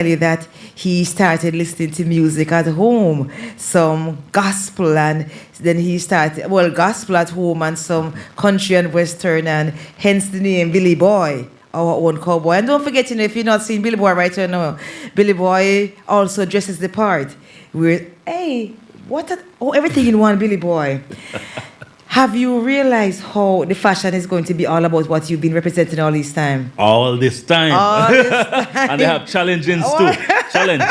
that he started listening to music at home, some gospel, and then he started, well, gospel at home and some country and western, and hence the name Billy Boy, our own cowboy. And don't forget, if you're not seeing Billy Boy right now, Billy Boy also dresses the part. Hey, everything in one, Billy Boy. Have you realized how the fashion is going to be all about what you've been representing all this time? All this time. And they have challenges too. Challenge.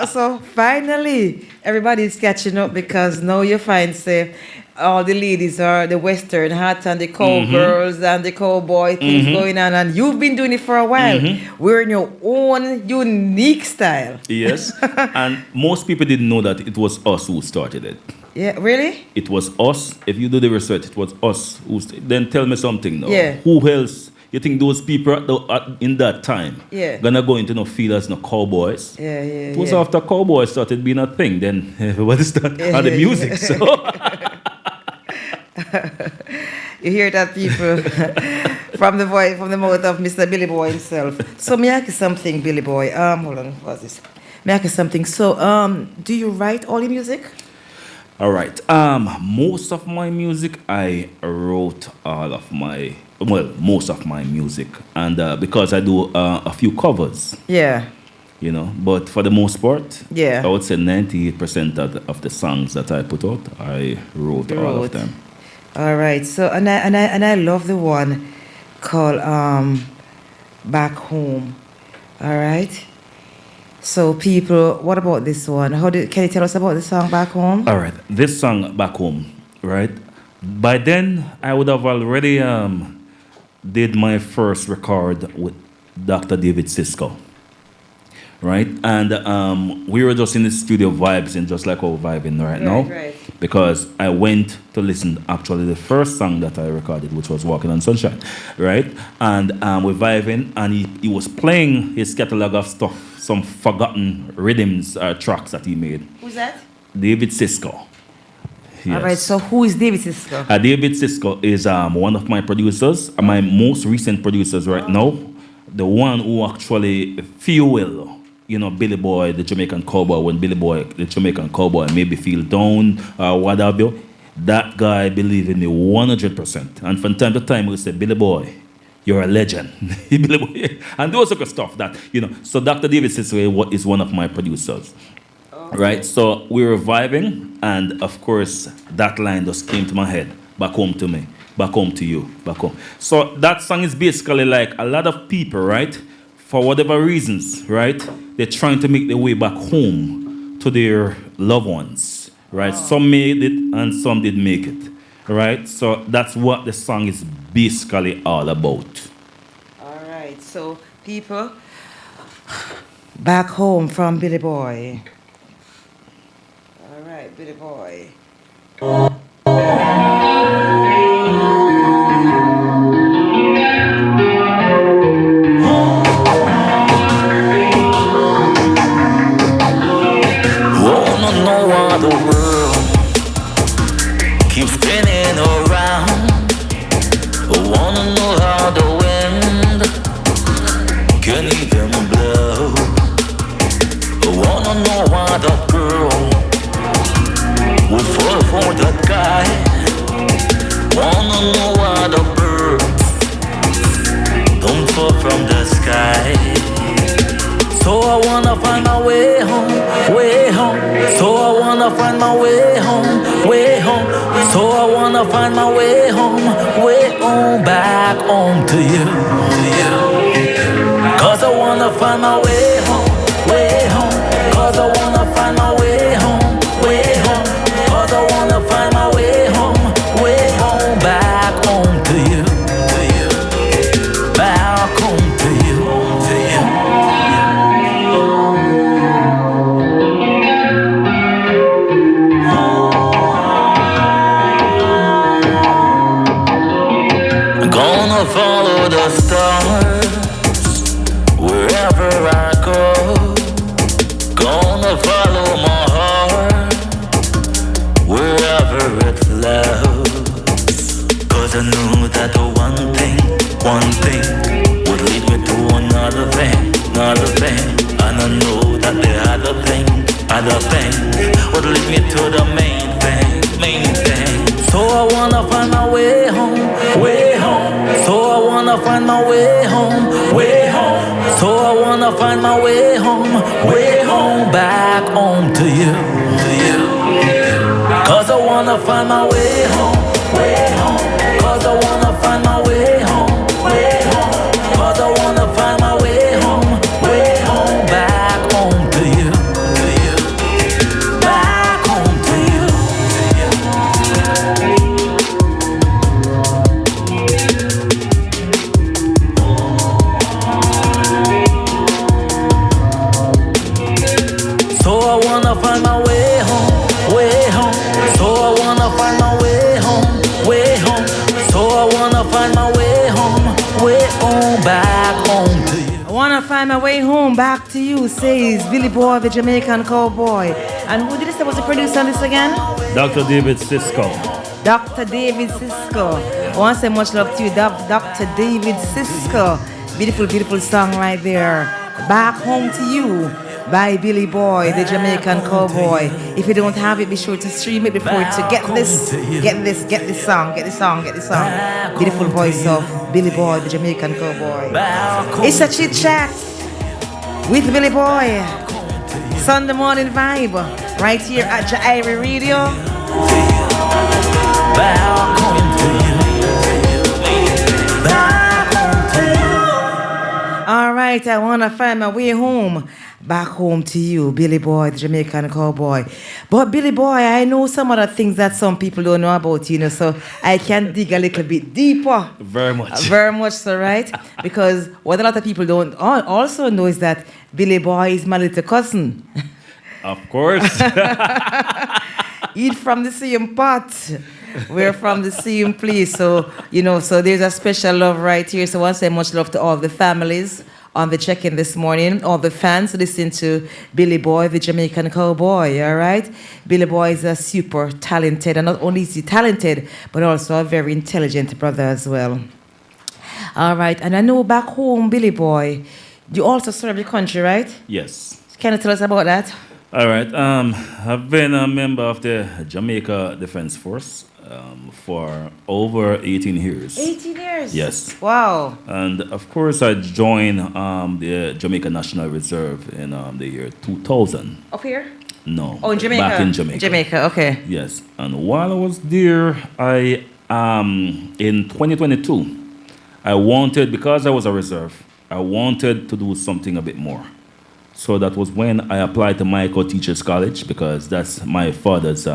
So finally, everybody's catching up because now you find, say, all the ladies are the western hat and the cowgirls and the cowboy things going on, and you've been doing it for a while. We're in your own unique style. Yes. And most people didn't know that it was us who started it. Yeah, really? It was us. If you do the research, it was us. Then tell me something now. Yeah. Who else? You think those people in that time gonna go into no feel as no cowboys? Yeah. It was after cowboys started being a thing. Then everybody started the music. So you hear that, people? from the mouth of Mr. Billy Boy himself. So me ask you something, Billy Boy. Hold on, what's this? Me ask you something. So do you write all your music? All right. Most of my music, I wrote most of my music, and because I do a few covers. Yeah. But for the most part, I would say 98% of the songs that I put out, I wrote all of them. All right. So and I love the one called Back Home. All right. So people, what about this one? Can you tell us about the song Back Home? All right, this song Back Home, right? By then, I would have already did my first record with Dr. David Sisko, right? And we were just in the studio vibes and just like we're vibing right now. Right. Because I went to listen actually the first song that I recorded, which was Walking on Sunshine, right? And we're vibing, and he was playing his catalog of stuff, some forgotten rhythms tracks that he made. Who's that? David Sisko. Yes. All right, so who is David Sisko? David Sisko is one of my producers, my most recent producers right now. The one who actually fuel, Billy Boy, the Jamaican cowboy, when Billy Boy, the Jamaican cowboy, maybe feel down or what have you. That guy believe in me 100%. And from time to time, we say, Billy Boy, you're a legend. Billy Boy. And those sort of stuff that, So Dr. David Sisko is one of my producers. Right? So we were vibing, and of course, that line just came to my head. Back home to me. Back home to you. Back home. So that song is basically like a lot of people, right? For whatever reasons, right? They're trying to make their way back home to their loved ones, right? Some made it and some didn't make it, right? So that's what the song is basically all about. All right, so people, Back Home from Billy Boy. All right, Billy Boy. The world keeps spinning around. I wanna know how the wind can even blow. I wanna know why the girl would fall for that guy. Wanna know why the birds don't fall from the sky. So I wanna find my way home, way home. So I wanna find my way home, way home. So I wanna find my way home, back home to you, Cause I wanna find my way home, way home. Cause I wanna find my way home, way home. Cause I wanna find my way home, back home to you, back home to you, follow the stars wherever I go. Gonna follow my other thing would lead me to the main thing. So I wanna find my way home, way home. So I wanna find my way home, way home. So I wanna find my way home, back home to you. Cause I wanna find my way home, cause I wanna find my way home, cause I wanna find my way home, back home to you, back home to you. So I wanna find my way home, so I wanna find my way home, so I wanna find my way home, back home to you. I wanna find my way home back to you, says Billy Boy, the Jamaican cowboy. And who did this? Was the producer on this again? Dr. David Cisco. Dr. David Cisco. I want to say much love to you, Dr. David Cisco. Beautiful, beautiful song right there. Back Home to You by Billy Boy, the Jamaican cowboy. If you don't have it, be sure to stream it before to get this song. Beautiful voice of Billy Boy, the Jamaican cowboy. It's a chit chat with Billy Boy. Sunday morning vibe right here at JAIRiE Radio. All right, I want to find my way home. Back home to you, Billy Boy, the Jamaican cowboy. But Billy Boy, I know some other things that some people don't know about, so I can dig a little bit deeper. Very much. Very much so, right? Because what a lot of people don't also know is that Billy Boy is my little cousin. Of course. Eat from the same pot. We're from the same place. So, so there's a special love right here. So I want to say much love to all the families on the check-in this morning, all the fans listening to Billy Boy, the Jamaican cowboy, all right? Billy Boy is a super talented, and not only is he talented, but also a very intelligent brother as well. All right, and I know back home, Billy Boy, you also serve your country, right? Yes. Can you tell us about that? All right. I've been a member of the Jamaica Defense Force for over 18 years. 18 years? Yes. Wow. And of course, I joined the Jamaica National Reserve in the year 2000. Up here? No. Oh, in Jamaica? Back in Jamaica. Jamaica, okay. Yes. And while I was there, in 2022, because I was a reserve, I wanted to do something a bit more. So that was when I applied to Michael Teachers College, because that's my father's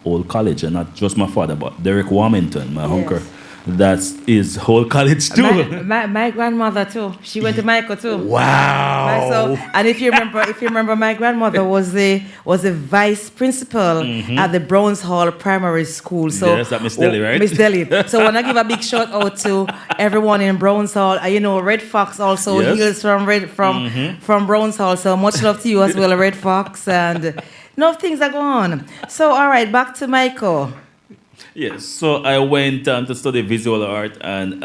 old college, and not just my father, but Derek Warmington, my uncle. That's his whole college too. My grandmother too. She went to Michael too. Wow. So, and if you remember, my grandmother was the vice principal at the DanceHall Primary School. So yes, that Miss Deli, right? Miss Deli. So I want to give a big shout out to everyone in DanceHall. Red Fox also hails from DanceHall. So much love to you as well, Red Fox, and things are going on. So all right, back to Michael. Yes, so I went to study visual art and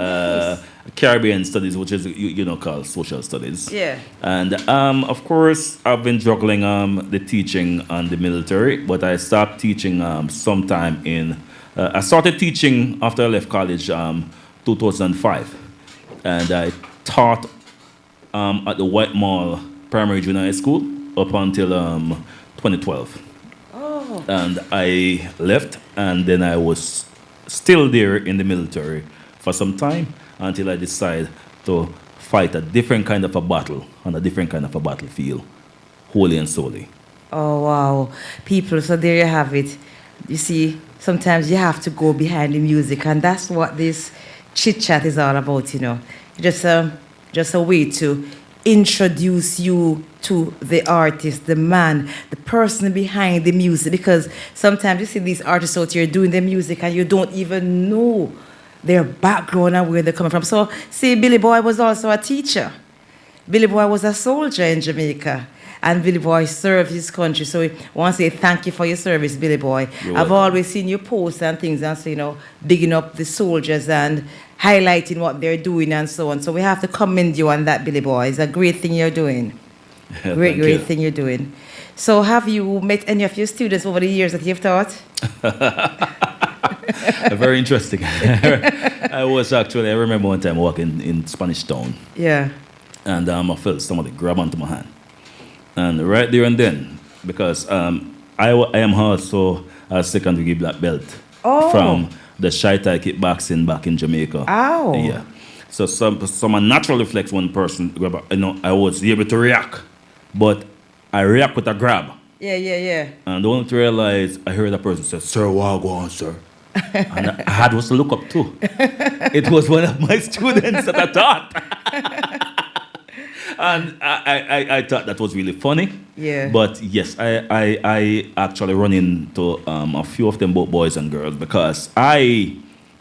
Caribbean studies, which is called social studies. Yeah. And of course, I've been juggling the teaching and the military, but I stopped teaching sometime I started teaching after I left college 2005, and I taught at the White Mall Primary Junior High School up until 2012. And I left, and then I was still there in the military for some time until I decided to fight a different kind of a battle on a different kind of a battlefield, wholly and solely. Oh, wow. People, so there you have it. You see, sometimes you have to go behind the music, and that's what this chit-chat is all about, Just a way to introduce you to the artist, the man, the person behind the music, because sometimes you see these artists out here doing their music and you don't even know their background and where they're coming from. So, see, Billy Boy was also a teacher. Billy Boy was a soldier in Jamaica, and Billy Boy served his country. So I want to say thank you for your service, Billy Boy. I've always seen you post and things and so, bigging up the soldiers and highlighting what they're doing and so on. So we have to commend you on that, Billy Boy. It's a great thing you're doing. Great thing you're doing. So have you met any of your students over the years that you've taught? Very interesting. I remember one time walking in Spanish Town. Yeah. And I felt somebody grab onto my hand. And right there and then, because I am also a second-degree black belt from the CHT kickboxing back in Jamaica. Oh. Yeah. So some natural reflex one person grab, I was able to react, but I react with a grab. Yeah. And don't realize I heard a person say, "Sir, what go on, sir?" And I had was to look up too. It was one of my students that I taught. And I thought that was really funny. Yeah. But yes, I actually run into a few of them, both boys and girls, because I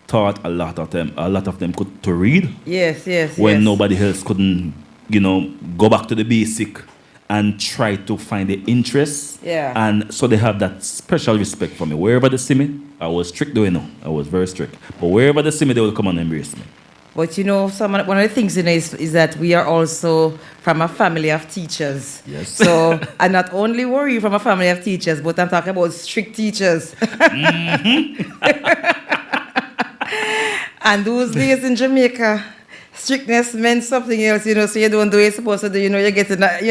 taught a lot of them could to read. Yes. When nobody else couldn't, go back to the basic and try to find the interest. Yeah. And so they have that special respect for me. Wherever they see me, I was strict though, I was very strict. But wherever they see me, they will come and embrace me. But one of the things is that we are also from a family of teachers. Yes. So and not only were you from a family of teachers, but I'm talking about strict teachers. And those days in Jamaica, strictness meant something else, so you don't do what you're supposed to do, you're getting that,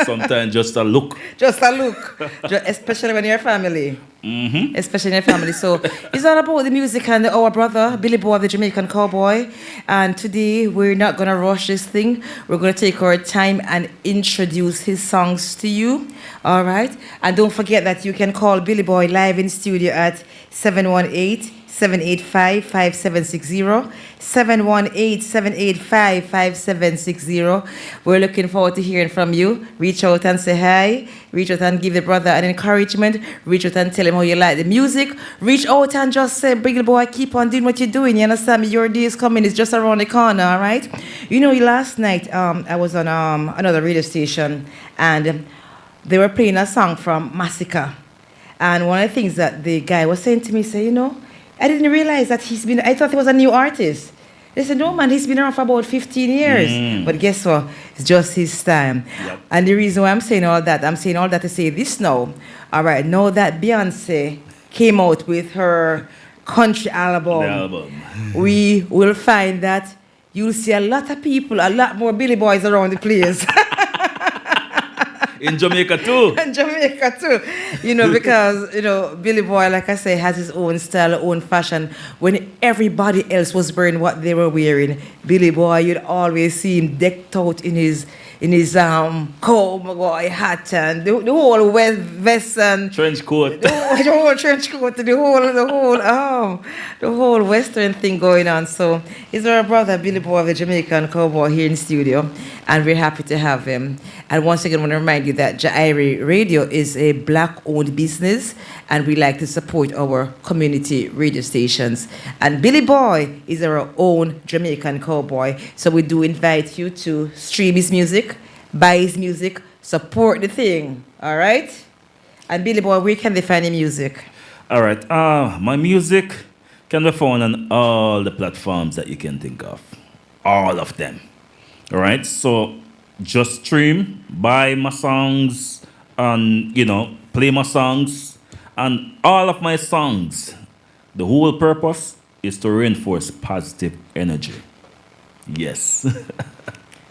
Sometimes just a look. Just a look. Especially when you're family. Mm-hmm. Especially in your family. So it's all about the music and our brother, Billy Boy, the Jamaican cowboy. And today we're not going to rush this thing. We're going to take our time and introduce his songs to you. All right? And don't forget that you can call Billy Boy live in studio at 718-785-5760. 718-785-5760. We're looking forward to hearing from you. Reach out and say hi. Reach out and give the brother an encouragement. Reach out and tell him how you like the music. Reach out and just say, Big Boy, keep on doing what you're doing. You understand me? Your day is coming. It's just around the corner, all right? Last night I was on another radio station and they were playing a song from Massacre. And one of the things that the guy was saying to me, I didn't realize that I thought he was a new artist. They said, no, man, he's been around for about 15 years. But guess what? It's just his time. Yep. And the reason why I'm saying all that to say this now. All right, now that Beyonce came out with her country album, we will find that you'll see a lot of people, a lot more Billy Boys around the place. In Jamaica too. In Jamaica too. Because, Billy Boy, like I say, has his own style, own fashion. When everybody else was wearing what they were wearing, Billy Boy, you'd always see him decked out in his cowboy hat and the whole vest and trench coat. The whole trench coat, the whole Western thing going on. So he's our brother Billy Boy, the Jamaican cowboy, here in studio, and we're happy to have him. And once again, I want to remind you that JAIRiE Radio is a black-owned business, and we like to support our community radio stations. And Billy Boy is our own Jamaican cowboy, so we do invite you to stream his music, buy his music, support the thing, all right? And Billy Boy, where can they find your music? All right, my music can be found on all the platforms that you can think of, all of them, all right? So just stream, buy my songs, and, play my songs, and all of my songs, the whole purpose is to reinforce positive energy. Yes.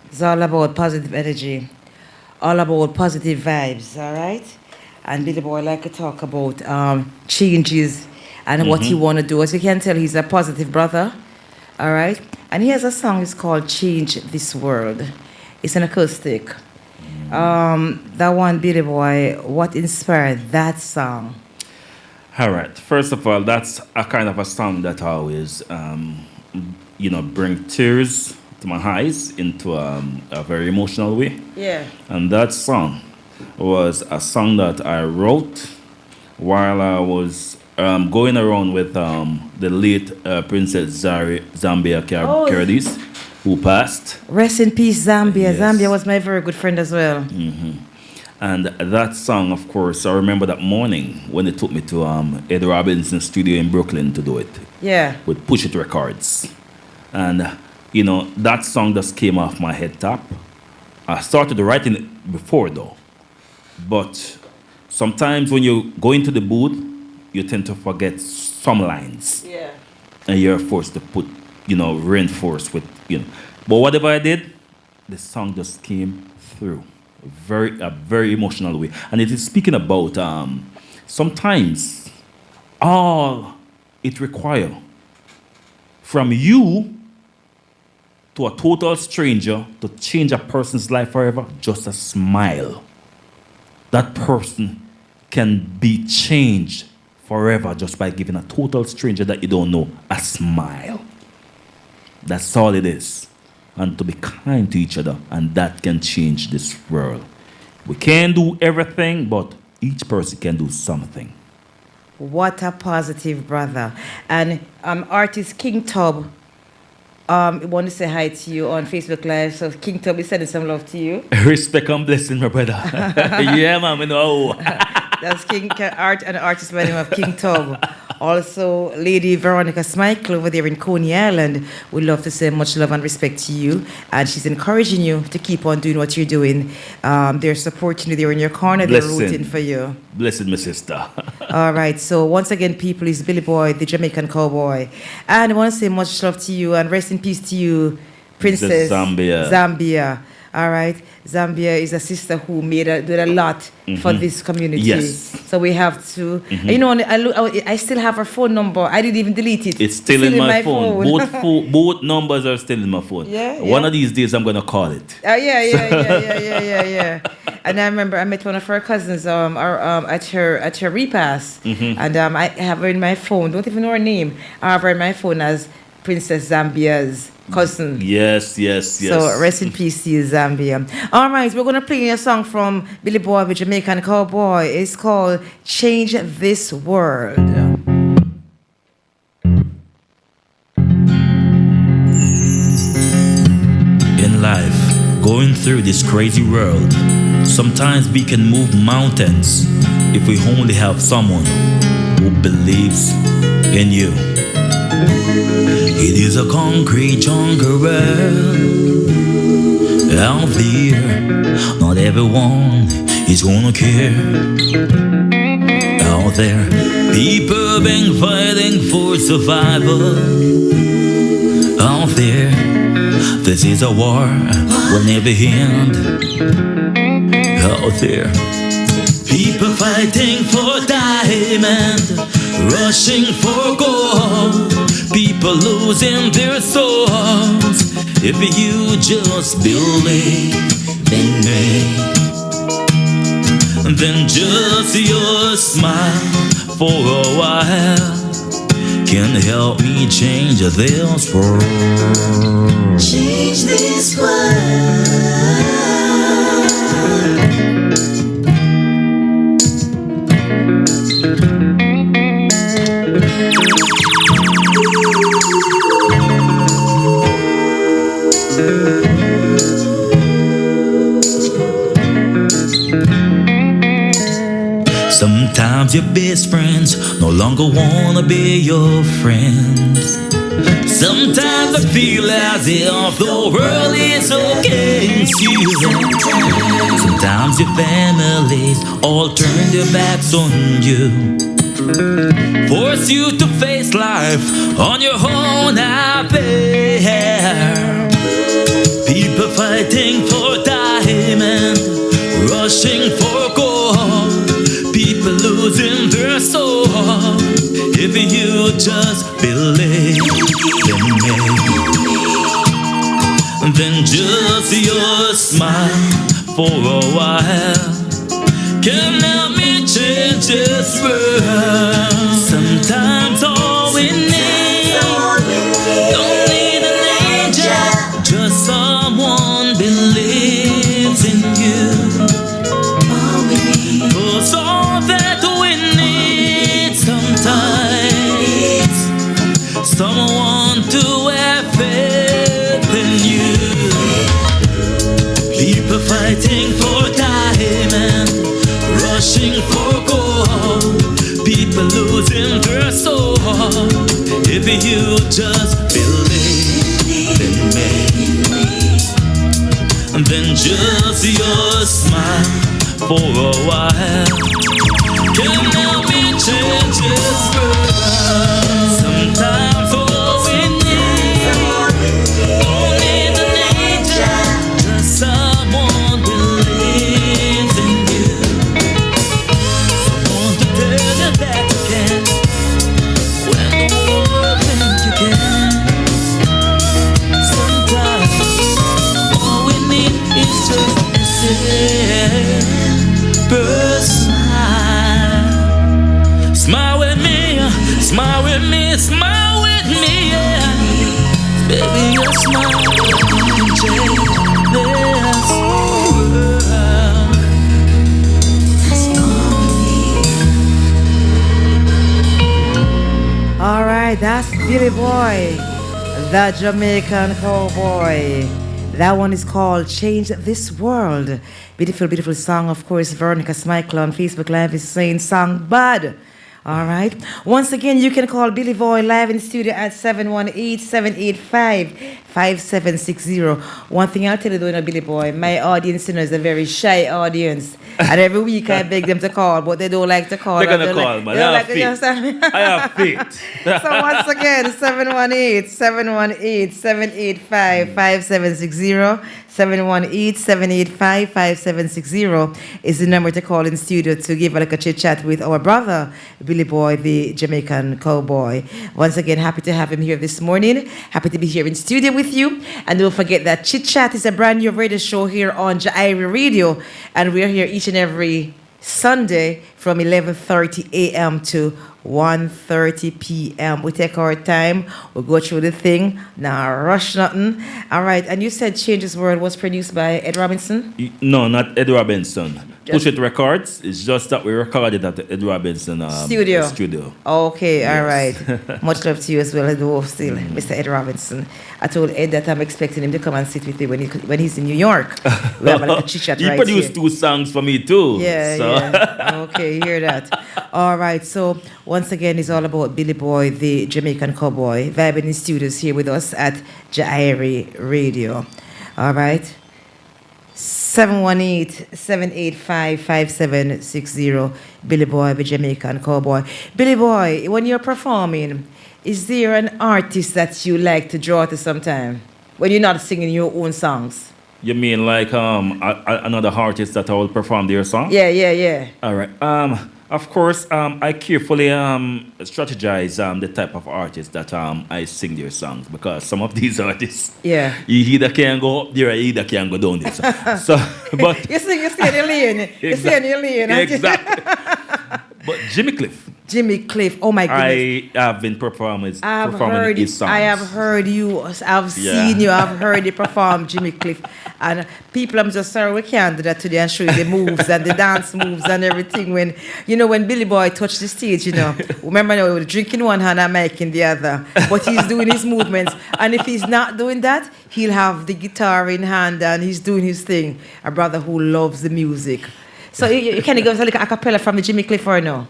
It's all about positive energy, all about positive vibes, all right? And Billy Boy like to talk about changes and what he want to do. As you can tell, he's a positive brother, all right? And he has a song, it's called Change This World. It's an acoustic. That one, Billy Boy, what inspired that song? All right. First of all, that's a kind of a song that always, bring tears to my eyes into a very emotional way. Yeah. And that song was a song that I wrote while I was going around with the late Princess JAIRiE Zambia Curtis, who passed. Rest in peace, Zambia. Yes. Zambia was my very good friend as well. Mm-hmm. And that song, of course, I remember that morning when they took me to Ed Robinson's studio in Brooklyn to do it. Yeah. With Push It Records. And, that song just came off my head top. I started writing it before though. But sometimes when you go into the booth, you tend to forget some lines. Yeah. And you're forced to put, reinforce with, But whatever I did, the song just came through. A very emotional way. And it is speaking about sometimes all it requires from you to a total stranger to change a person's life forever, just a smile. That person can be changed forever just by giving a total stranger that you don't know a smile. That's all it is. And to be kind to each other, and that can change this world. We can't do everything, but each person can do something. What a positive brother. And artist King Tub, I want to say hi to you on Facebook Live. So King Tub is sending some love to you. Respect and blessing, my brother. Yeah, man, we know. That's King Art and artist by the name of King Tub. Also, Lady Veronica Smykel over there in Coney Island would love to say much love and respect to you. And she's encouraging you to keep on doing what you're doing. They're supporting you. They're in your corner. They're rooting for you. Blessed, my sister. All right. So once again, people, it's Billy Boy, the Jamaican cowboy. And I want to say much love to you and rest in peace to you, Princess Zambia. All right. Zambia is a sister who did a lot for this community. Yes. So we have to, I still have her phone number. I didn't even delete it. It's still in my phone. Both numbers are still in my phone. Yeah. One of these days I'm going to call it. Yeah. And I remember I met one of her cousins at her repast. And I have her in my phone. Don't even know her name. I have her in my phone as Princess Zambia's cousin. Yes. So rest in peace to you, Zambia. All right, we're going to play a song from Billy Boy, the Jamaican cowboy. It's called Change This World. In life, going through this crazy world, sometimes we can move mountains if we only have someone who believes in you. It is a concrete jungle world out there. Not everyone is gonna care. Out there, people been fighting for survival. Out there, this is a war will never end. Out there, people fighting for diamond, rushing for gold. People losing their souls. If you just believe in me, then just your smile for a while can help me change this world. Change this world. Sometimes your best friends no longer wanna be your friends. Sometimes I feel as if the world is against you. Sometimes your families all turn their backs on you, force you to face life on your own out there. People fighting for diamond, rushing for gold. People losing their soul. If you just believe in me, then just your smile for a while can help me change this world. Sometimes all we need, don't need an angel, just someone believes in you. Cause all that we need sometimes, someone to have faith in you. People fighting for diamond, rushing for gold. People losing their soul. If you just believe in me, then Just your smile for a while can help me change this world. Sometimes all we need an angel, just someone believes in you. Someone to tell you that you can when the world thinks you can. Sometimes all we need is just a simple smile. Smile with me, smile with me, smile with me, yeah. Baby, your smile can change this world. All right, that's Billy Boy, the Jamaican cowboy. That one is called Change This World. Beautiful, beautiful song. Of course, Veronica Smichael on Facebook Live is saying song bad. All right. Once again, you can call Billy Boy live in studio at 718-785-5760. One thing I'll tell you though, Billy Boy, my audience is a very shy audience. And every week I beg them to call, but they don't like to call. They're going to call, man. I have faith. So once again, 718-785-5760. 718-785-5760 is the number to call in studio to give a chit chat with our brother, Billy Boy, the Jamaican cowboy. Once again, happy to have him here this morning. Happy to be here in studio with you. And don't forget that Chit Chat is a brand new radio show here on JAIRiE Radio. And we're here each and every Sunday from 11:30 a.m. to 1:30 p.m. We take our time. We'll go through the thing. Nah, rush nothing. All right. And you said Change This World was produced by Ed Robinson? No, not Ed Robinson. Push It Records. It's just that we recorded at the Ed Robinson studio. Okay, yes. All right. Much love to you as well, still, Mr. Ed Robinson. I told Ed that I'm expecting him to come and sit with me when he's in New York. We have a little chit-chat right here. He produced 2 songs for me too. Yeah, so. Yeah. Okay, you hear that. All right, so once again, it's all about Billy Boy, the Jamaican cowboy, vibing in studios here with us at JAIRiE Radio. All right. 718-785-5760. Billy Boy, the Jamaican cowboy. Billy Boy, when you're performing, is there an artist that you like to draw to sometime when you're not singing your own songs? You mean like another artist that I will perform their song? Yeah. All right. Of course, I carefully strategize the type of artists that I sing their songs, because some of these artists, you either can go up there or either can go down there. So, but you stay in your lane. You stay in your lane. Exactly. But Jimmy Cliff, oh my goodness. I have been performing his songs. I have heard you, I've seen you, I've heard you perform Jimmy Cliff. And people, I'm just sorry we can't do that today and show you the moves and the dance moves and everything. When Billy Boy touched the stage, remember we were drinking one hand and mic in the other. But he's doing his movements. And if he's not doing that, he'll have the guitar in hand and he's doing his thing. A brother who loves the music. So you can give us a cappella from the Jimmy Cliff or no?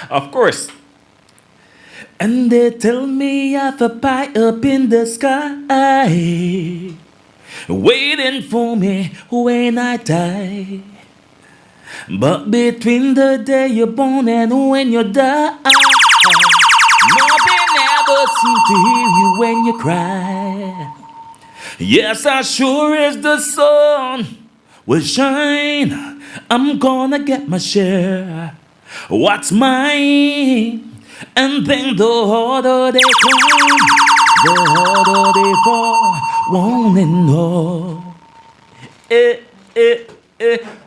Of course. And they tell me I have a pie up in the sky, waiting for me when I die. But between the day you're born and when you die, nobody ever seems to hear you when you cry. Yes, as sure as the sun will shine, I'm gonna get my share. What's mine? And then the harder they come, the harder they fall, wanting all.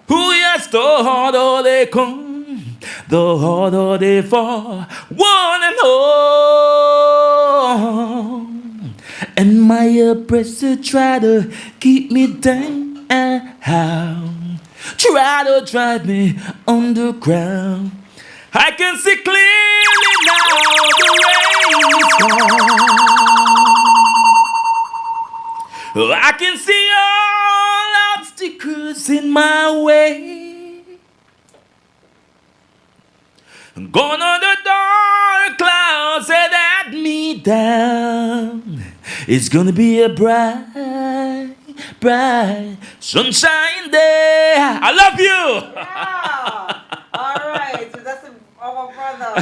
Who yes, the harder they come, the harder they fall, wanting all. And my oppressor try to keep me down, try to drive me underground. I can see clearly now the rain is gone. I can see all obstacles in my way. Gone on the dark clouds that had me down. It's gonna be a bright bright sunshine day. I love you. Yeah. All right. So that's our brother.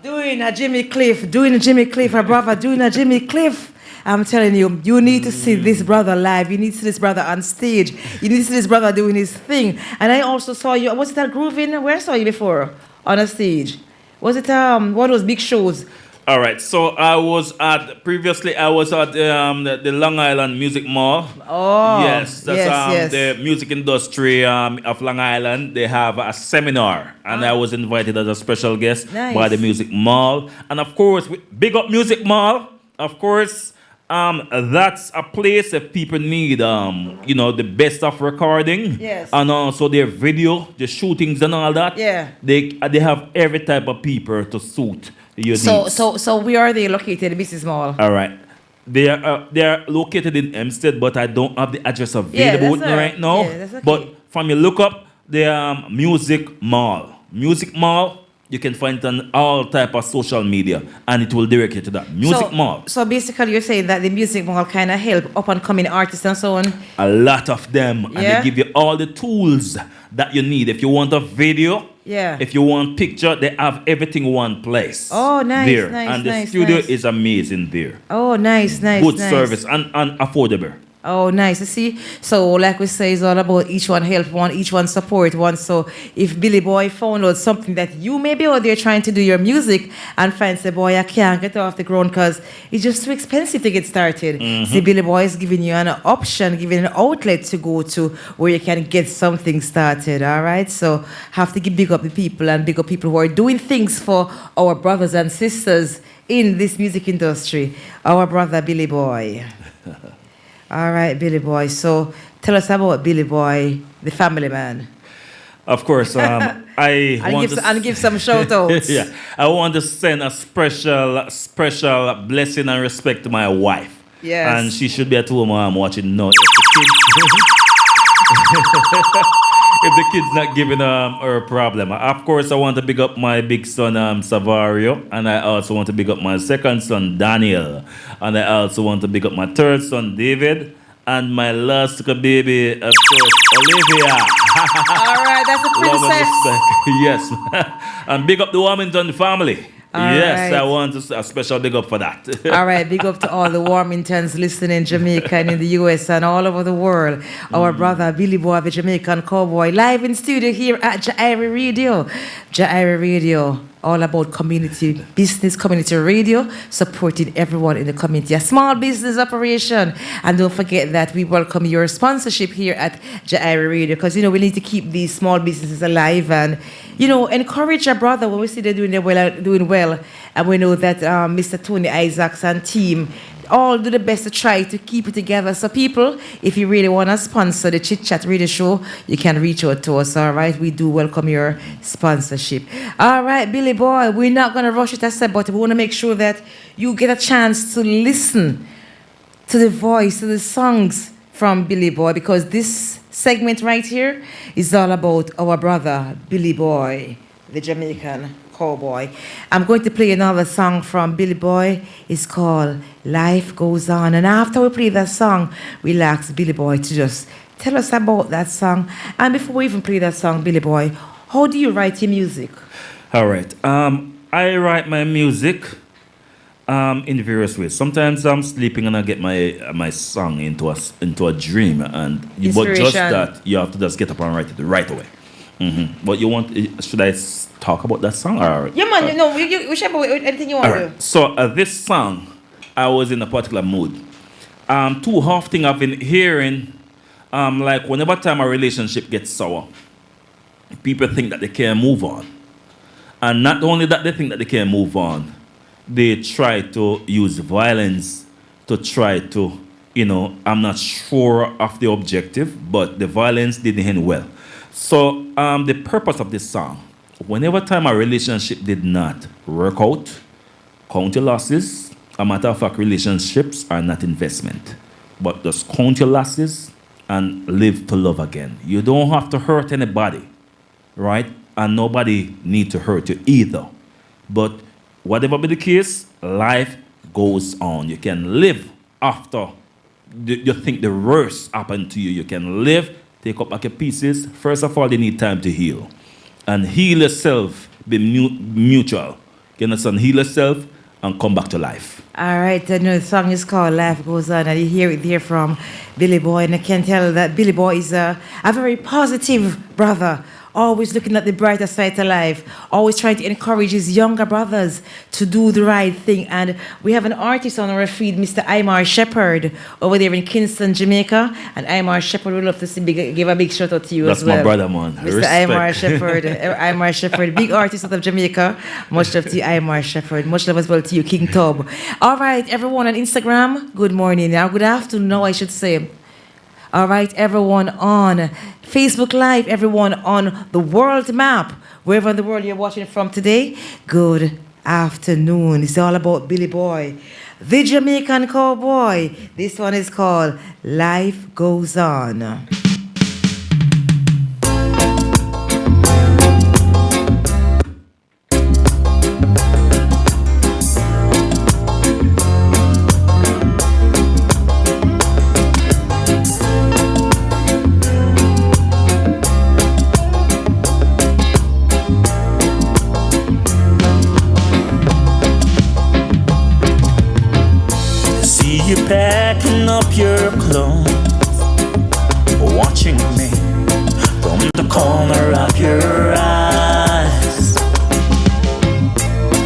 Doing a Jimmy Cliff, our brother doing a Jimmy Cliff. I'm telling you, you need to see this brother live. You need to see this brother on stage. You need to see this brother doing his thing. And I also saw you, was it at Groovin? Where saw you before? On a stage. Was it one of those big shows? All right, so I was at the Long Island Music Mall. Oh, yes, that's yes. the music industry of Long Island. They have a seminar, and I was invited as a special guest by the Music Mall. And of course, big up Music Mall. Of course, that's a place that people need, the best of recording. Yes. And also their video, the shootings and all that. Yeah. They have every type of people to suit. So where are they located, Mrs. Mall? All right. They are located in Hempstead, but I don't have the address available with me right now. Yeah, that's okay. But from you look up the Music Mall. Music Mall, you can find it on all type of social media, and it will direct you to that. Music Mall. So basically you're saying that the Music Mall kind of help up-and-coming artists and so on? A lot of them. And they give you all the tools that you need. If you want a video, if you want picture, they have everything in one place. Oh, nice, there. nice, and the nice, studio nice. is amazing there. Oh, nice. Good service and affordable. Oh, nice. You see? So, like we say, it's all about each one help one, each one support one. So, if Billy Boy found out something that you may be out there trying to do your music and find, say, boy, I can't get off the ground because it's just too expensive to get started. See, Billy Boy is giving you an option, giving an outlet to go to where you can get something started. All right? So, have to big up the people and big up people who are doing things for our brothers and sisters in this music industry. Our brother, Billy Boy. All right, Billy Boy. So tell us about Billy Boy, the family man. Of course, I'll give some shout outs. Yeah, I want to send a special blessing and respect to my wife. Yes. And she should be at home while I'm watching now. If the kid's not giving her a problem. Of course, I want to big up my big son, Savario. And I also want to big up my second son, Daniel. And I also want to big up my third son, David. And my last baby, of course, Olivia. All right, that's a princess. Yes. And big up the Warmington family. Yes, right. I want a special big up for that. All right, big up to all the Warmingtons listening in Jamaica and in the US and all over the world. Our brother Billy Boy, the Jamaican cowboy, live in studio here at JAIRiE Radio. JAIRiE Radio, all about community business, community radio, supporting everyone in the community. A small business operation. And don't forget that we welcome your sponsorship here at JAIRiE Radio because, we need to keep these small businesses alive and, encourage our brother when we see they're doing well. And we know that Mr. Tony Isaacs and team all do the best to try to keep it together. So people, if you really want to sponsor the Chit Chat Radio Show, you can reach out to us, all right? We do welcome your sponsorship. All right, Billy Boy, we're not going to rush it, as I said, but we want to make sure that you get a chance to listen to the voice, to the songs from Billy Boy, because this segment right here is all about our brother, Billy Boy, the Jamaican cowboy. I'm going to play another song from Billy Boy. It's called Life Goes On. And after we play that song, we'll ask Billy Boy to just tell us about that song. And before we even play that song, Billy Boy, how do you write your music? All right. I write my music in various ways. Sometimes I'm sleeping and I get my song into a dream, but just that you have to just get up and write it right away. But should I talk about that song? Or, yeah, man. We should about anything you want to do. So this song, I was in a particular mood. Too often I've been hearing, like whenever time a relationship gets sour, people think that they can't move on. And not only that they think that they can't move on, they try to use violence to try to, I'm not sure of the objective, but the violence didn't end well. So the purpose of this song, whenever time a relationship did not work out, count your losses. A matter of fact, relationships are not investment, but just count your losses and live to love again. You don't have to hurt anybody, right? And nobody need to hurt you either. But whatever be the case, life goes on. You can live after you think the worst happened to you, you can live, take up back your pieces. First of all, you need time to heal. And heal yourself, be mutual. You understand? Heal yourself and come back to life. All right, the song is called Life Goes On, and you hear it there from Billy Boy, and I can tell that Billy Boy is a very positive brother, always looking at the brighter side of life, always trying to encourage his younger brothers to do the right thing. And we have an artist on our feed, Mr. Imar Shepherd, over there in Kingston, Jamaica. And Imar Shepherd would love to give a big shout out to you That's as well. my brother, man. Mr. Imar Shepherd, Imar Shepherd, big artist out of Jamaica. Much love to you, Imar Shepherd. Much love as well to you, King Tub. All right, everyone on Instagram, good morning. Now, good afternoon, now I should say. All right, everyone on Facebook Live, everyone on the world map, wherever in the world you're watching from today, good afternoon. It's all about Billy Boy, the Jamaican cowboy. This one is called Life Goes On. Packing up your clothes, watching me from the corner of your eyes,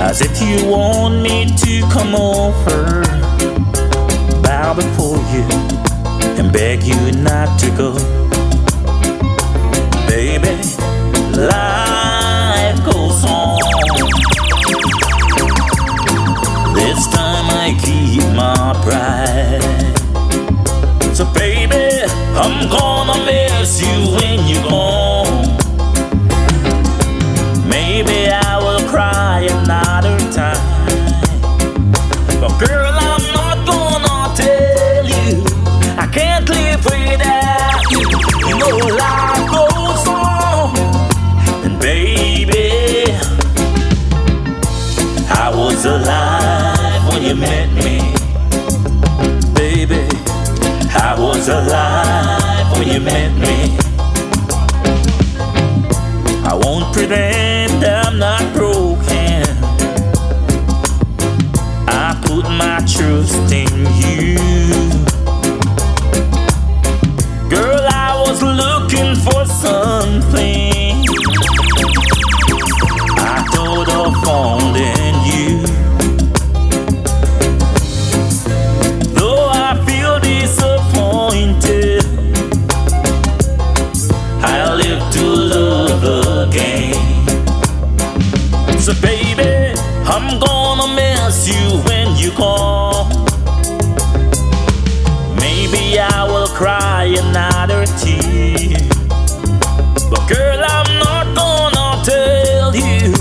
as if you want me to come over, bow before you and beg you not to go. Baby, life goes on. This time I keep my pride. So baby, I'm gonna miss you when you're gone. Maybe I will cry another time, but girl, I'm not gonna tell you I can't live without you. You know life goes on. And baby, I was alive when you met me. Baby, I was alive when you met me. I won't pretend I'm not broken. I put my trust in you. Girl, I was looking for something I thought I found in you. Though I feel disappointed, I live to love again. So baby, I'm gonna miss you when you call. Maybe I will cry another tear, but girl, I'm not gonna tell you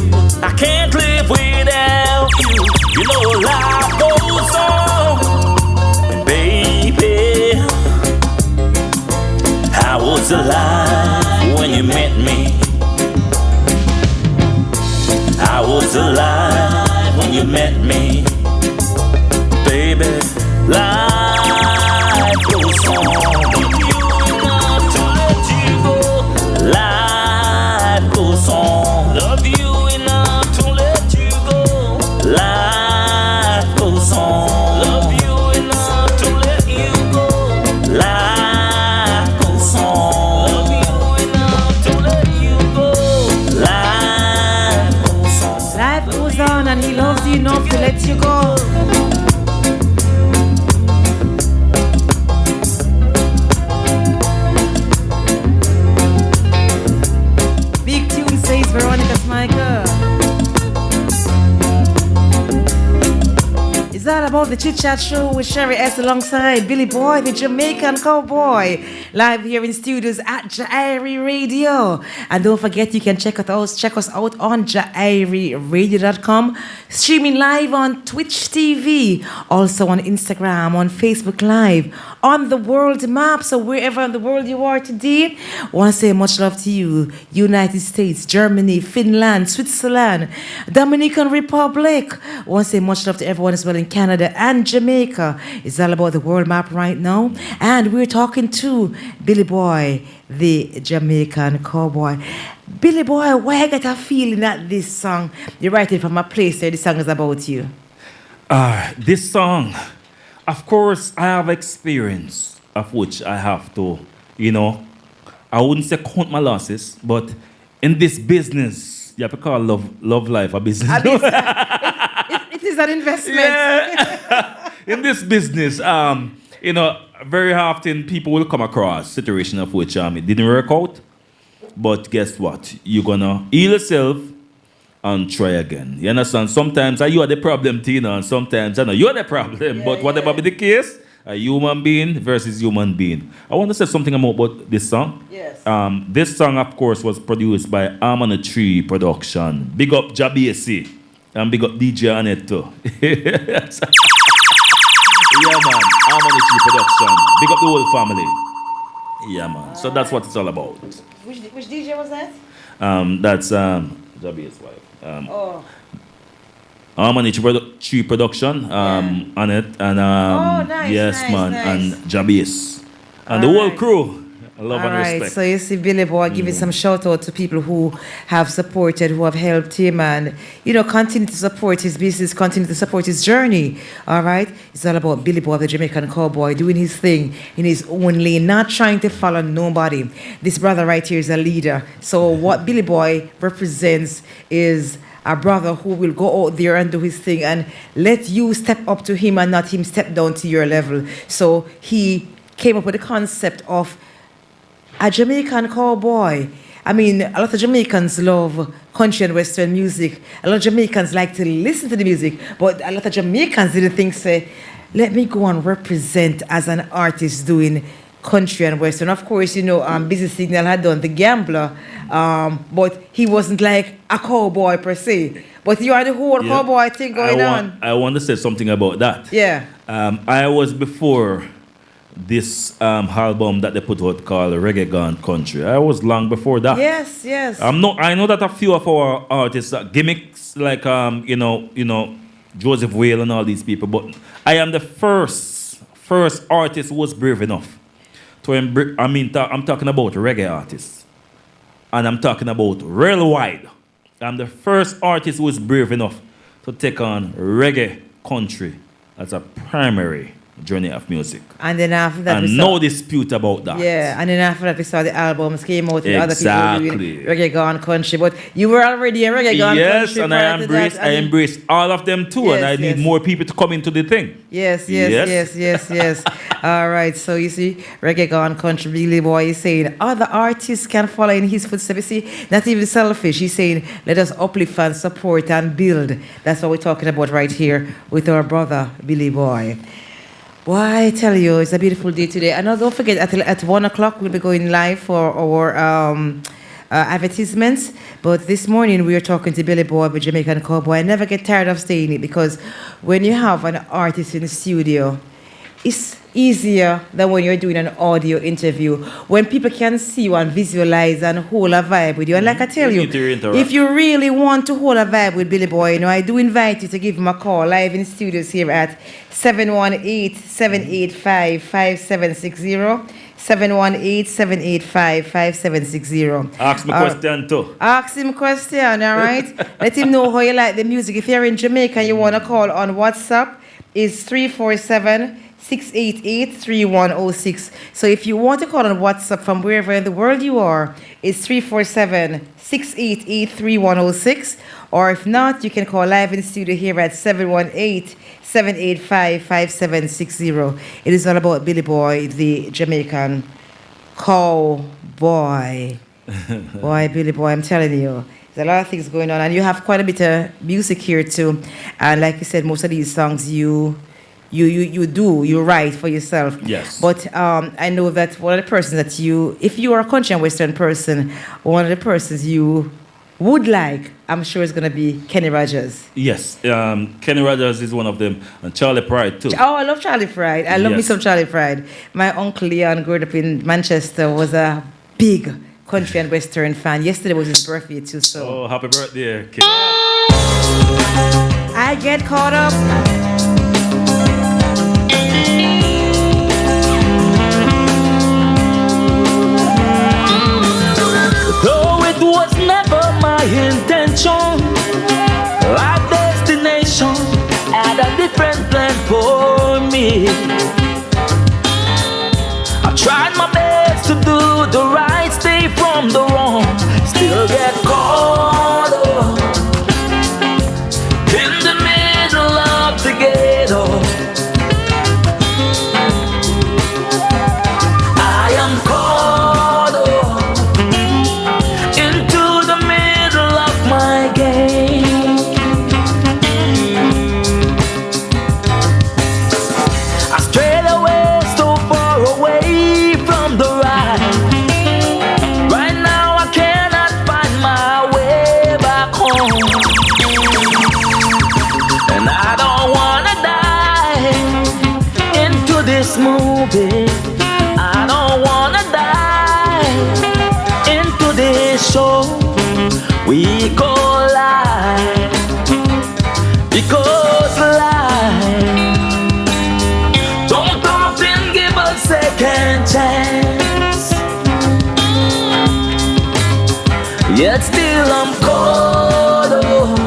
I can't live without you. You know life goes on. And baby, I was alive when you met me. I was alive when you met me. Baby, life goes on. You enough to let you go. Life goes on. Love you enough to let you go. Life goes on. Love you enough to let you go. Life goes on. Love you enough to let you go. Life goes on. Life goes on, and he loves you enough to let you go. Big tune says Veronica Michael. It's all about the Chit Chat Show with Sherry S alongside Billy Boy, the Jamaican cowboy, live here in studios at JAIRiE Radio. And don't forget, you can check us out on JAIRiEradio.com, streaming live on Twitch TV, also on Instagram, on Facebook Live, on the world map. So wherever in the world you are today, I want to say much love to you. United States, Germany, Finland, Switzerland, Dominican Republic. I want to say much love to everyone as well in Canada, Canada, and Jamaica. It's all about the world map right now. And we're talking to Billy Boy, the Jamaican cowboy. Billy Boy, why I get a feeling that this song, you write it from a place where the song is about you? This song, of course, I have experience of which I have to, I wouldn't say count my losses, but in this business, you have to call love life a business. It is an investment. Yeah. In this business, very often people will come across situation of which it didn't work out. But guess what? You're gonna heal yourself and try again. You understand? Sometimes you are the problem, Tina, and sometimes you're the problem. But whatever be the case, a human being versus human being. I want to say something about this song. Yes. This song, of course, was produced by A2Q Production. Big up JAIRiE and big up DJ Annette too. Yeah, man. A2Q Production. Big up the whole family. Yeah, man. So that's what it's all about. Which DJ was that? That's JAIRiE's wife. A2Q Production, Annette, and nice, yes, nice, man, nice. and JAIRiE. And the whole crew. I love and respect. So you see Billy Boy giving some shout out to people who have supported, who have helped him, and continue to support his business, continue to support his journey. All right, it's all about Billy Boy, the Jamaican cowboy, doing his thing in his own lane, not trying to follow nobody. This brother right here is a leader. So what Billy Boy represents is a brother who will go out there and do his thing and let you step up to him and not him step down to your level. So he came up with the concept of a Jamaican cowboy. I mean, a lot of Jamaicans love country and Western music. A lot of Jamaicans like to listen to the music, but a lot of Jamaicans didn't think, say, let me go and represent as an artist doing country and Western. Of course, Busy Signal had done The Gambler, but he wasn't like a cowboy per se. But you are the whole cowboy thing going on. I want to say something about that. Yeah. I was before this album that they put out called Reggae Gone Country. I was long before that. Yes, yes. I know that a few of our artists gimmicks like Joseph Whale and all these people, but I am the first artist who was brave enough to I'm talking about reggae artists, and I'm talking about real wide. I'm the first artist who was brave enough to take on reggae country as a primary journey of music. And then after that, and no dispute about that. Yeah, and then after that, we saw the albums came out and other people doing reggae gone country. But you were already a reggae gone country. Yes, and I embrace all of them too, and I need more people to come into the thing. Yes. All right, so you see, reggae gone country, Billy Boy is saying other artists can follow in his footsteps. You see, not even selfish. He's saying, let us uplift and support and build. That's what we're talking about right here with our brother, Billy Boy. Boy, I tell you, it's a beautiful day today. And don't forget, at 1 o'clock, we'll be going live for our advertisements. But this morning, we are talking to Billy Boy, the Jamaican cowboy. I never get tired of saying it, because when you have an artist in the studio, it's easier than when you're doing an audio interview, when people can see you and visualize and hold a vibe with you. And like I tell you, if you really want to hold a vibe with Billy Boy, I do invite you to give him a call live in studios here at 718-785-5760. 718-785-5760. Ask me question too. Ask him question, all right? Let him know how you like the music. If you're in Jamaica and you want to call on WhatsApp, it's 347-688-3106. So if you want to call on WhatsApp from wherever in the world you are, it's 347-688-3106. Or if not, you can call live in the studio here at 718-785-5760. It is all about Billy Boy, the Jamaican cowboy. Boy, Billy Boy, I'm telling you, there's a lot of things going on. And you have quite a bit of music here too. And like you said, most of these songs you write for yourself. Yes. But I know that one of the persons that if you are a country and Western person, one of the persons you would like, I'm sure it's going to be Kenny Rogers. Yes, Kenny Rogers is one of them, and Charlie Pride too. Oh, I love Charlie Pride. I love me some Charlie Pride. My uncle Leon, growing up in Manchester, was a big country and Western fan. Yesterday was his birthday too, so. Oh, happy birthday, Kenny. I get caught up Though it was never my intention, our destination had a different plan for me. I tried my best to do the right, stay from the wrong, still get caught up in the middle of the ghetto. I am caught up into the middle of my game. I strayed away so far away from the right. Right now I cannot find my way back home. And I don't wanna die into this movie. I don't wanna die into this show we call life. Because life don't often give a second chance. Yet still I'm caught up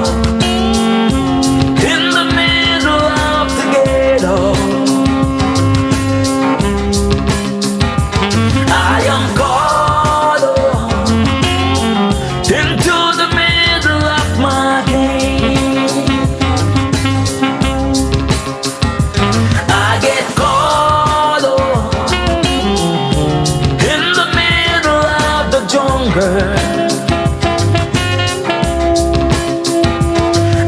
in the middle of the ghetto. I am caught up into the middle of my game. I get caught up in the middle of the jungle.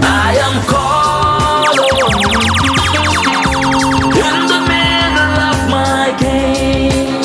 I am caught up in the middle of my game.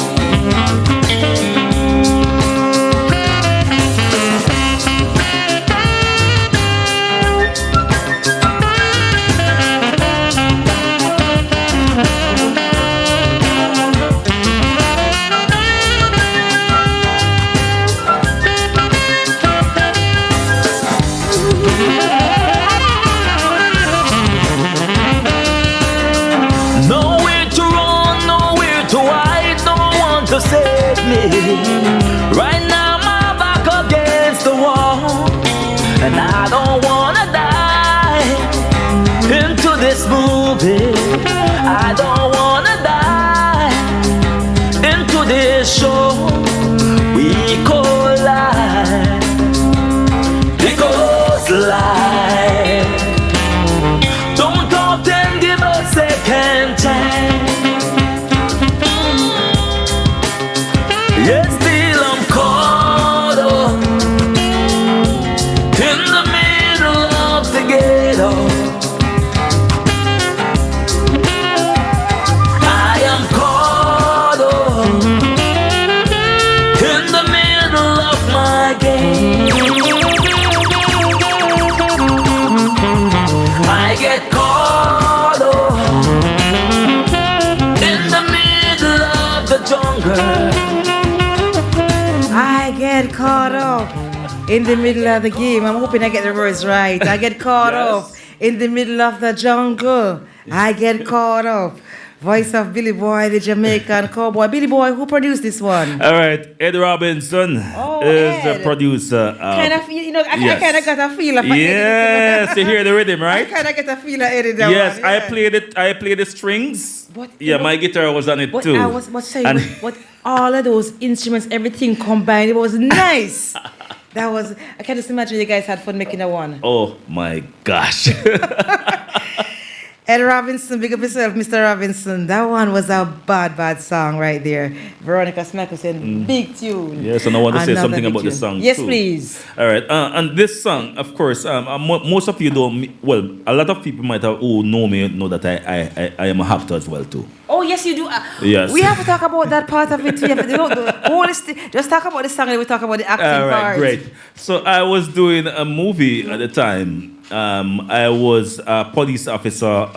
Nowhere to run, nowhere to hide, no one to save me. Right now my back against the wall, and I don't wanna die into this movie. I don't wanna die into this show we call life. Because life don't often give a second chance. Yet still I'm caught up in the middle of the ghetto. I am caught up in the middle of my game. I get caught up in the middle of the jungle. I get caught up in the middle of the game. I'm hoping I get the words right. I get caught up in the middle of the jungle. I get caught up. Voice of Billy Boy, the Jamaican cowboy. Billy Boy, who produced this one? All right, Ed Robinson is the producer. Kind of, I yes. kind of got a feel of Yes, you hear the rhythm, I right? kind of get a feel of Eddie that Yes, one. I Yeah. played it. I played the strings. But, Yeah, my guitar was on it But too. I was saying, And- but all of those instruments, everything combined, it was nice. That was, I can just imagine you guys had fun making that one. Oh my gosh. Ed Robinson, big up yourself, Mr. Robinson. That one was a bad song right there. Veronica Smackerson, big tune. Yes, and I want to say Another something big about the tune. song Yes, too. please. All right, and this song, of course, most of you don't. Well, a lot of people might have who know me know that I am a actor as well too. Oh, yes, you do. Yes. We have to talk about that part of it. We have to, just talk about the song and we talk about the acting All right, part. great. So I was doing a movie at the time. I was a police officer,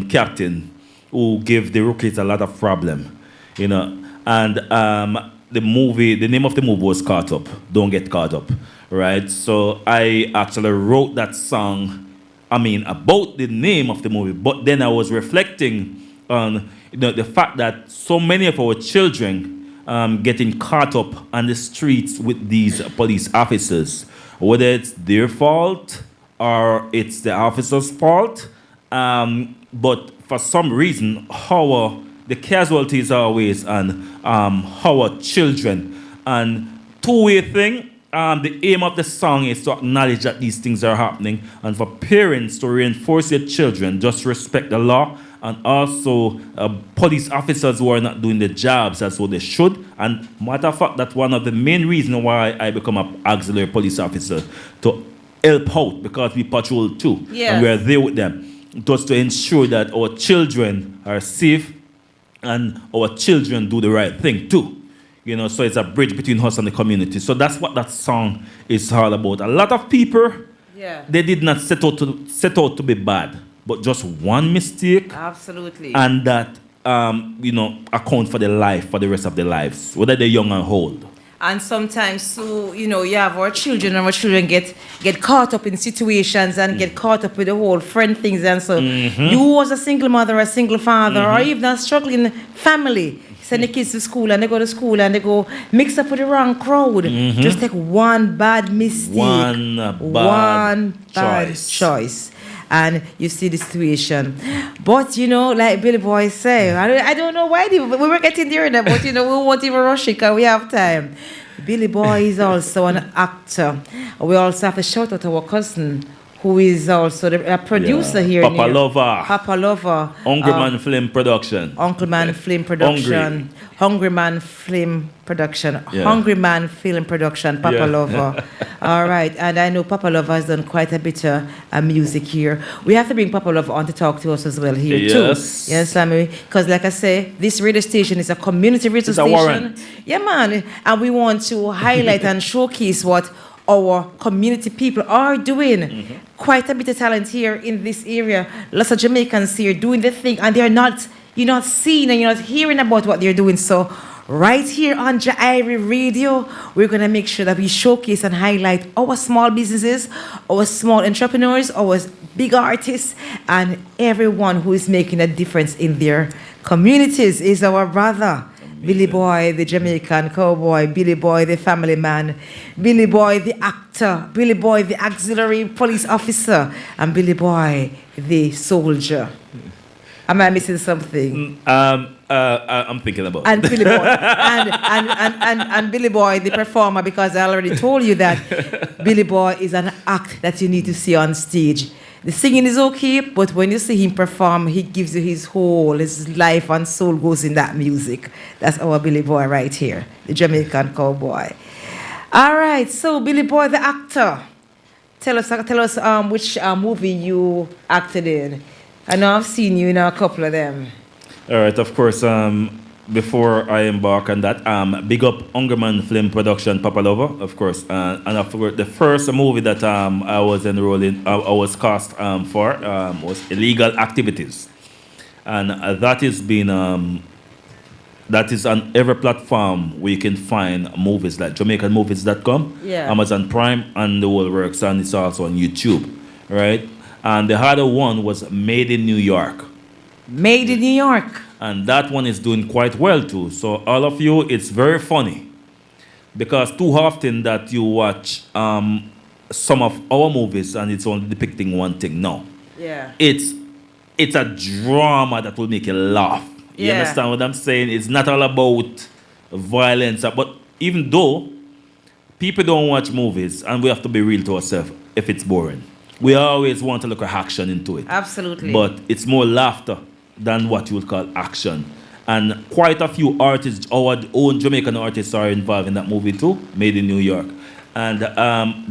captain, who gave the rookies a lot of problem, And the name of the movie was Caught Up. Don't Get Caught Up, right? So I actually wrote that song. About the name of the movie, but then I was reflecting on, the fact that so many of our children getting caught up on the streets with these police officers, whether it's their fault or it's the officer's fault, but for some reason, the casualties are always on our children. And two-way thing, the aim of the song is to acknowledge that these things are happening, and for parents to reinforce your children, just respect the law, and also police officers who are not doing their jobs as well they should. And matter of fact, that's one of the main reasons why I become an auxiliary police officer, to help out, because we patrol too. Yes. And we are there with them, just to ensure that our children are safe and our children do the right thing too. So it's a bridge between us and the community. So that's what that song is all about. A lot of people, they did not set out to be bad, but just one mistake. Absolutely. And that, account for the rest of their lives, whether they're young or old. And sometimes, so, you have our children, and our children get caught up in situations and get caught up with the whole friend things. And so you as a single mother, a single father, or even a struggling family, send the kids to school and they go to school and they go mix up with the wrong crowd. Just take one bad mistake. One bad choice. And you see the situation. But, like Billy Boy say, I don't know why we were getting there, but, we won't even rush it because we have time. Billy Boy is also an actor. We also have to shout out our cousin, who is also a producer here. Papa Lover. Papa Lover. Hungry Man Film Production. Uncle Man Film Production. Hungry Man Film Production. Hungry Man Film Production. Papa Lover. All right. And I know Papa Lover has done quite a bit of music here. We have to bring Papa Lover on to talk to us as well here too. Yes, Sammy. Because like I say, this radio station is a community radio station. It's a warrant. Yeah, man. And we want to highlight and showcase what our community people are doing. Quite a bit of talent here in this area. Lots of Jamaicans here doing the thing, and you're not seeing and you're not hearing about what they're doing. So right here on JAIRiE Radio, we're going to make sure that we showcase and highlight our small businesses, our small entrepreneurs, our big artists, and everyone who is making a difference in their communities is our brother. Billy Boy, the Jamaican cowboy, Billy Boy, the family man, Billy Boy, the actor, Billy Boy, the auxiliary police officer, and Billy Boy, the soldier. Am I missing something? I'm thinking about. And Billy Boy, and Billy Boy, the performer, because I already told you that Billy Boy is an act that you need to see on stage. The singing is okay, but when you see him perform, he gives you his life and soul goes in that music. That's our Billy Boy right here, the Jamaican cowboy. All right, so Billy Boy, the actor. Tell us which movie you acted in. I know I've seen you in a couple of them. All right, of course, before I embark on that, big up Hungerman Film Production, Papa Lover, of course. And of course, the first movie that I was enrolled in, I was cast for was Illegal Activities. And that is on every platform where you can find movies, like JamaicanMovies.com, Amazon Prime, and the whole works, and it's also on YouTube, right? And the other one was Made in New York. Made in New York. And that one is doing quite well too. So all of you, it's very funny, because too often that you watch some of our movies and it's only depicting one thing. No. Yeah. It's a drama that will make you laugh. You understand what I'm saying? It's not all about violence. But even though people don't watch movies, and we have to be real to ourselves, if it's boring, we always want to look at action into it. Absolutely. But it's more laughter than what you would call action. And quite a few artists, our own Jamaican artists, are involved in that movie too, Made in New York. And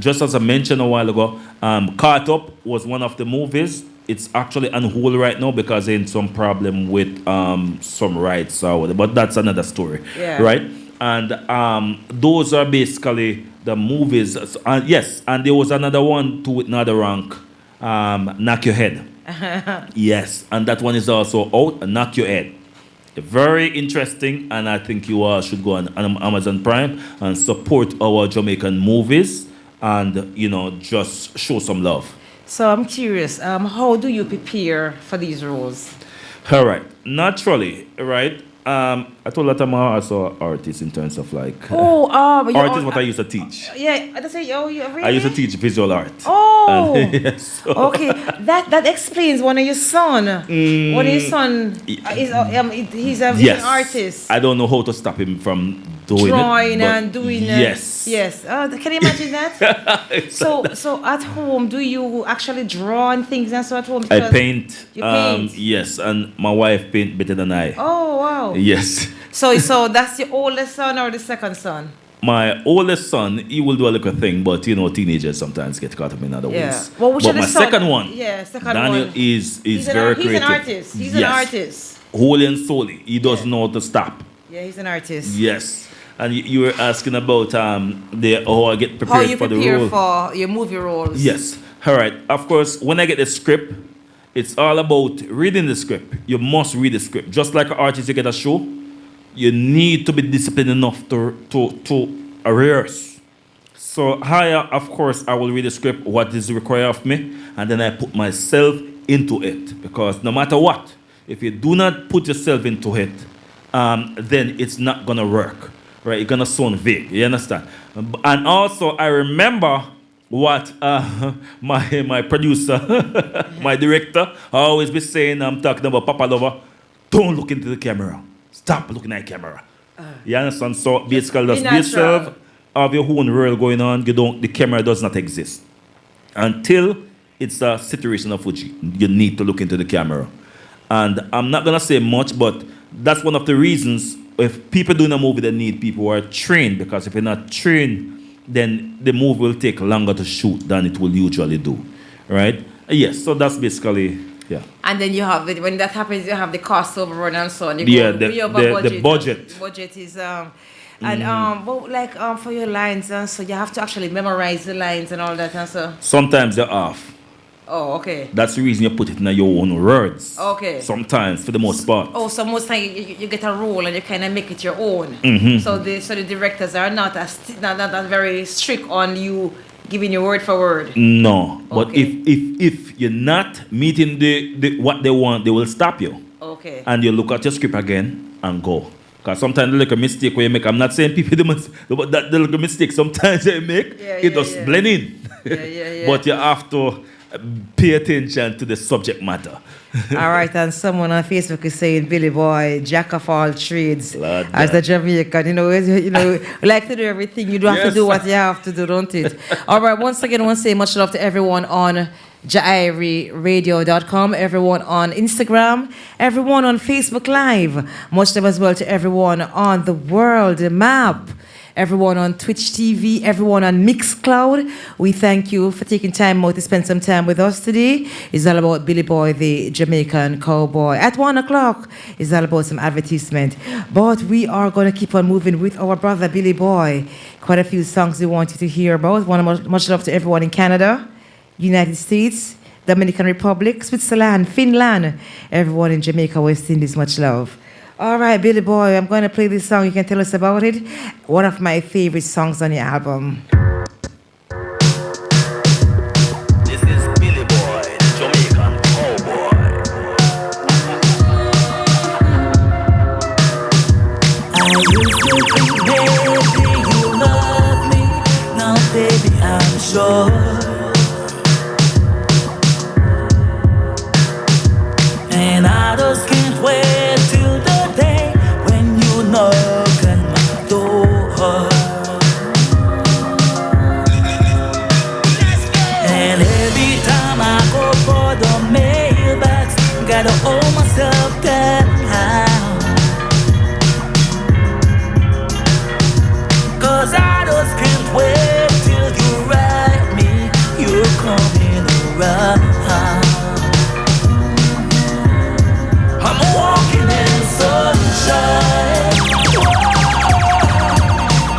just as I mentioned a while ago, Caught Up was one of the movies. It's actually on hold right now because there's some problem with some rights or whatever, but that's another story, right? And those are basically the movies. Yes, and there was another one too with another rank, Knock Your Head. Yes, and that one is also out, Knock Your Head. Very interesting, and I think you all should go on Amazon Prime and support our Jamaican movies and, just show some love. So I'm curious, how do you prepare for these roles? All right. naturally, right? I told that I'm also an artist in terms of like but art is what I used to teach. Yeah, I say, you really? I used to teach visual art. Oh, yes, so. Okay. That explains one of your son. One of your son is he's an artist. I don't know how to stop him from doing drawing it, and doing yes. Yes. Can you imagine that? so at home, do you actually draw and things and so at home? I paint. You paint? Yes, and my wife paint better than I. Oh wow. Yes. So that's your oldest son or the second son? My oldest son, he will do a little thing, but teenagers sometimes get caught up in other ways. Well, but my second one, Daniel Daniel is very creative. He's an artist. He's an artist. Wholly and solely. He doesn't know how to stop. Yeah, he's an artist. Yes. And you were asking about how I get prepared for the role. How you prepare for your movie roles. Yes. All right. Of course, when I get the script, it's all about reading the script. You must read the script. Just like an artist, you get a show, you need to be disciplined enough to rehearse. So of course, I will read the script, what is required of me, and then I put myself into it. Because no matter what, if you do not put yourself into it, then it's not going to work. Right? It's going to sound vague. You understand? And also, I remember what my producer, my director, always be saying, I'm talking about Papa Lover, don't look into the camera. Stop looking at the camera. You understand? So basically, just be yourself, have your own world going on. The camera does not exist. Until it's a situation of which you need to look into the camera. And I'm not going to say much, but that's one of the reasons if people doing a movie, they need people who are trained, because if you're not trained, then the movie will take longer to shoot than it will usually do, right? Yes, so that's basically, yeah. And then you have, when that happens, you have the cost overrun and so on. The budget. The budget is, for your lines, so you have to actually memorize the lines and all that and so. Sometimes they're off. Oh, okay. That's the reason you put it in your own words. Okay. Sometimes, for the most part. Oh, so most times you get a role and you kind of make it your own. Mm-hmm. So the directors are not very strict on you giving your word for word. No, but if you're not meeting the what they want, they will stop you. Okay. And you look at your script again and go. Because sometimes the little mistake where you make, I'm not saying people but that the little mistake sometimes they make, it just blend in. Yeah. But you have to pay attention to the subject matter. All right, and someone on Facebook is saying, Billy Boy, jack of all trades, as a Jamaican, like to do everything. You don't have to do what you have to do, don't it? All right, once again, I want to say much love to everyone on JAIRiE.com, everyone on Instagram, everyone on Facebook Live. Much love as well to everyone on the world map. Everyone on Twitch TV, everyone on Mixcloud. We thank you for taking time out to spend some time with us today. It's all about Billy Boy, the Jamaican cowboy. At 1 o'clock, it's all about some advertisement. But we are going to keep on moving with our brother Billy Boy. Quite a few songs we want you to hear about. Much love to everyone in Canada, United States, Dominican Republic, Switzerland, Finland. Everyone in Jamaica, West Indies, much love. All right, Billy Boy, I'm going to play this song. You can tell us about it. One of my favorite songs on your album. This is Billy Boy, Jamaican cowboy. I used to think, baby, you love me. Now, baby, I'm sure. And I just can't wait till the day when you knock on my door. And every time I go for the mailbags, gotta hold myself down. 'Cause I just can't wait till you write me, you're coming around. I'm walking in sunshine.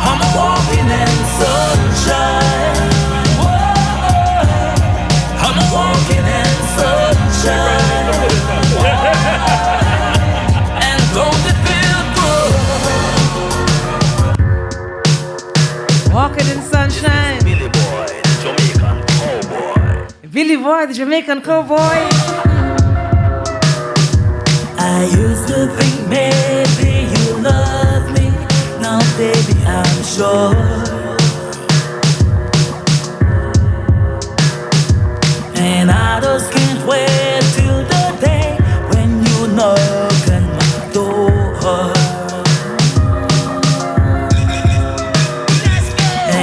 I'm walking in sunshine. I'm walking in sunshine. And don't it feel good? Walking in sunshine. Billy Boy, the Jamaican cowboy. Billy Boy, the Jamaican cowboy. I I used to think maybe you love me. Now baby I'm sure. And I just can't wait till the day when you knock on my door.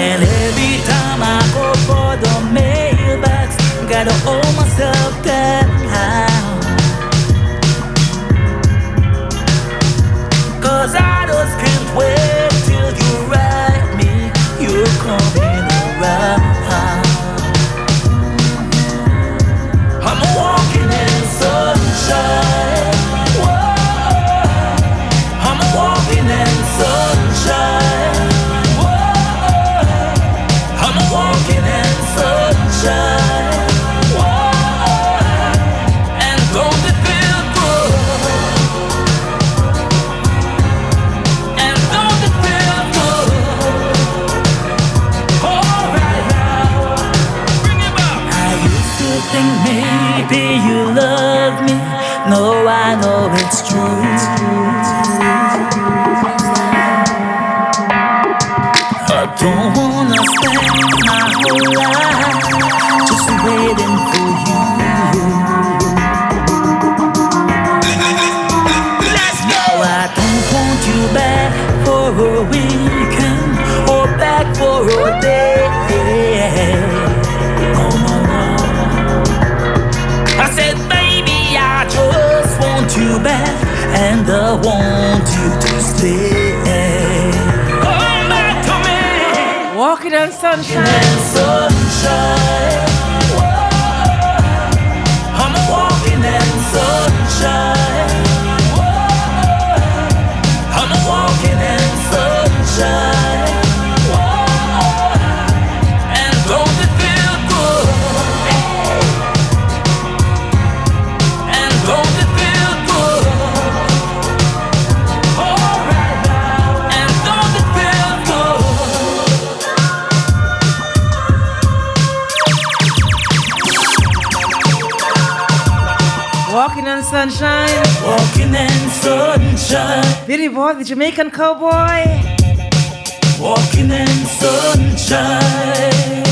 And every time I go for the mailbags, gotta hold myself down. 'Cause I just can't wait till you write me, you're coming around. I'm walking in sunshine. Whoa. I'm walking in sunshine. Whoa. I'm walking in sunshine. Whoa. And don't it feel good? And don't it feel good? All right now, bring it back. I used to think maybe you love me. No, I know it's true. I don't wanna spend my whole life just waiting for you. Let's go. I don't want you back for a weekend or back for a day. No, no, no. I said, baby, I just want you back, and I want you to stay. Come back to me. Walking on sunshine. In sunshine. Whoa. I'm walking in sunshine. Whoa. I'm walking in sunshine. Whoa. And don't it feel good? And don't it feel good? All right now. And don't it feel good? Walking on sunshine. Walking in sunshine. Billy Boy, the Jamaican cowboy. Walking in sunshine.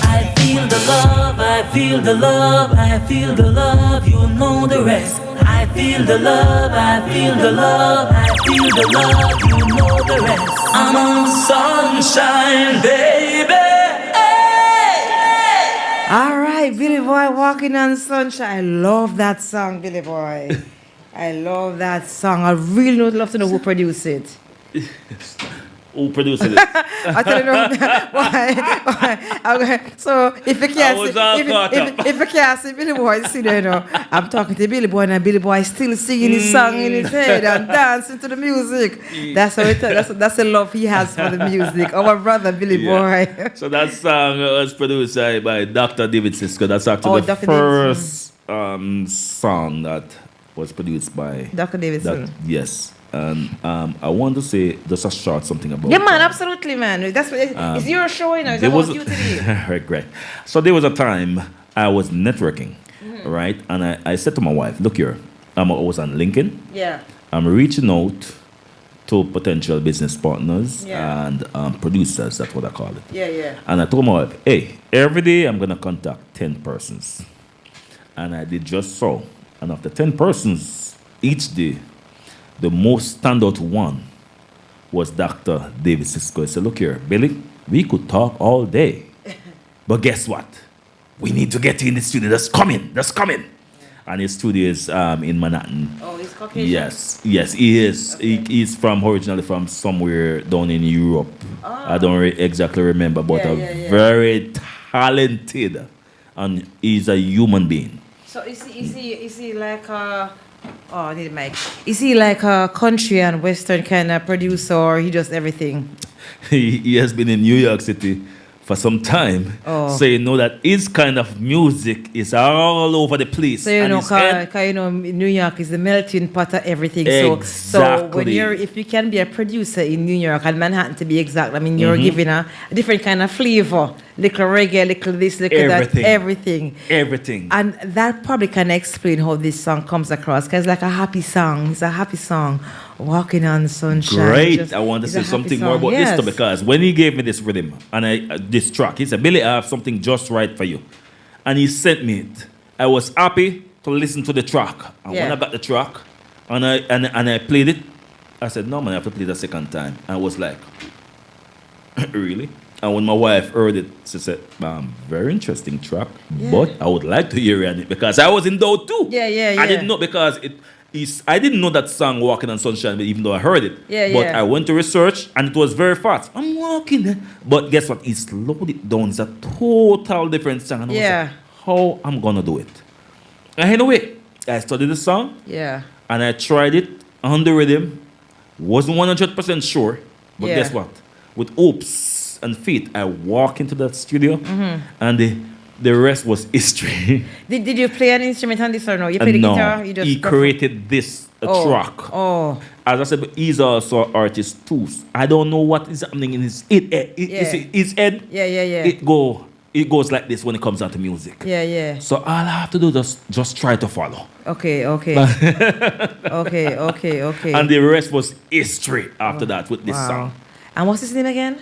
I feel the love, I feel the love, I feel the love, you know the rest. I feel the love, I feel the love, I feel the love, you know the rest. I'm on sunshine, baby. All right, Billy Boy, Walking on Sunshine. I love that song, Billy Boy. I love that song. I really would love to know who produced it. Who produced it? I tell you why. Okay. So if you can't if you can't see Billy Boy, see there, you know, I'm talking to Billy Boy and Billy Boy is still singing his song in his head and dancing to the music. That's how that's the love he has for the music. Our brother Billy Boy. So that song was produced by Dr. David Sisko. That's actually the Dr. first song that was produced by Dr. Davidson. Yes. And I want to say just a short something about Yeah, man, absolutely, man. That's what it's your show, you know. It's about you today. Right. So there was a time I was networking, right? And I said to my wife, look here, I was on LinkedIn. Yeah. I'm reaching out to potential business partners Yeah. and producers, that's what I call it. Yeah. And I told my wife, hey, every day I'm going to contact 10 persons. And I did just so. And after 10 persons each day, the most standout one was Dr. David Sisko. I said, look here, Billy, we could talk all day. But guess what? We need to get you in the studio. That's coming. And his studio is in Manhattan. Oh, he's Caucasian? Yes, he is. Okay. He's originally from somewhere down in Europe. I don't exactly remember, but very talented. And he's a human being. So is he like I need a mic. Is he like a country and western kind of producer, or he does everything? He has been in New York City for some time. Oh. So you know that his kind of music is all over the place. So you And know, his head- cause, you know, New York is the melting pot of everything. So when Exactly. if you can be a producer in New York and Manhattan to be exact, I mean, you're giving a different kind of flavor, little reggae, little this, little Everything. that, everything. Everything. And that probably can explain how this song comes across. Because it's like a happy song. It's a happy song. Walking on sunshine. Great. I want to it's say a happy something song. more about Yes. this too, because when he gave me this rhythm and this track, he said, Billy, I have something just right for you. And he sent me it. I was happy to listen to the track. And when Yeah. I got the track and I played it, I said, no man, I have to play it a second time. And I was like, really? And when my wife heard it, she said, very interesting track, but I would like to hear it because I was in doubt too. Yeah. I didn't know because I didn't know that song Walking on Sunshine, even though I heard it. But I went to research and it was very fast. I'm walking. But guess what? He slowed it down. It's a total different song. And I was like, how I'm going to do it? And anyway, I studied the song. Yeah. And I tried it on the rhythm. Wasn't 100% sure. But guess what? With hopes and faith, I walk into that studio and the rest was history. Did you play an instrument on this or no? You played the guitar? You just he created this track. Oh. As I said, he's also an artist too. I don't know what is happening in his head. His head. Yeah. It goes like this when it comes down to music. Yeah. So all I have to do is just try to follow. Okay. Okay. And the rest was history after that with this song. And what's his name again?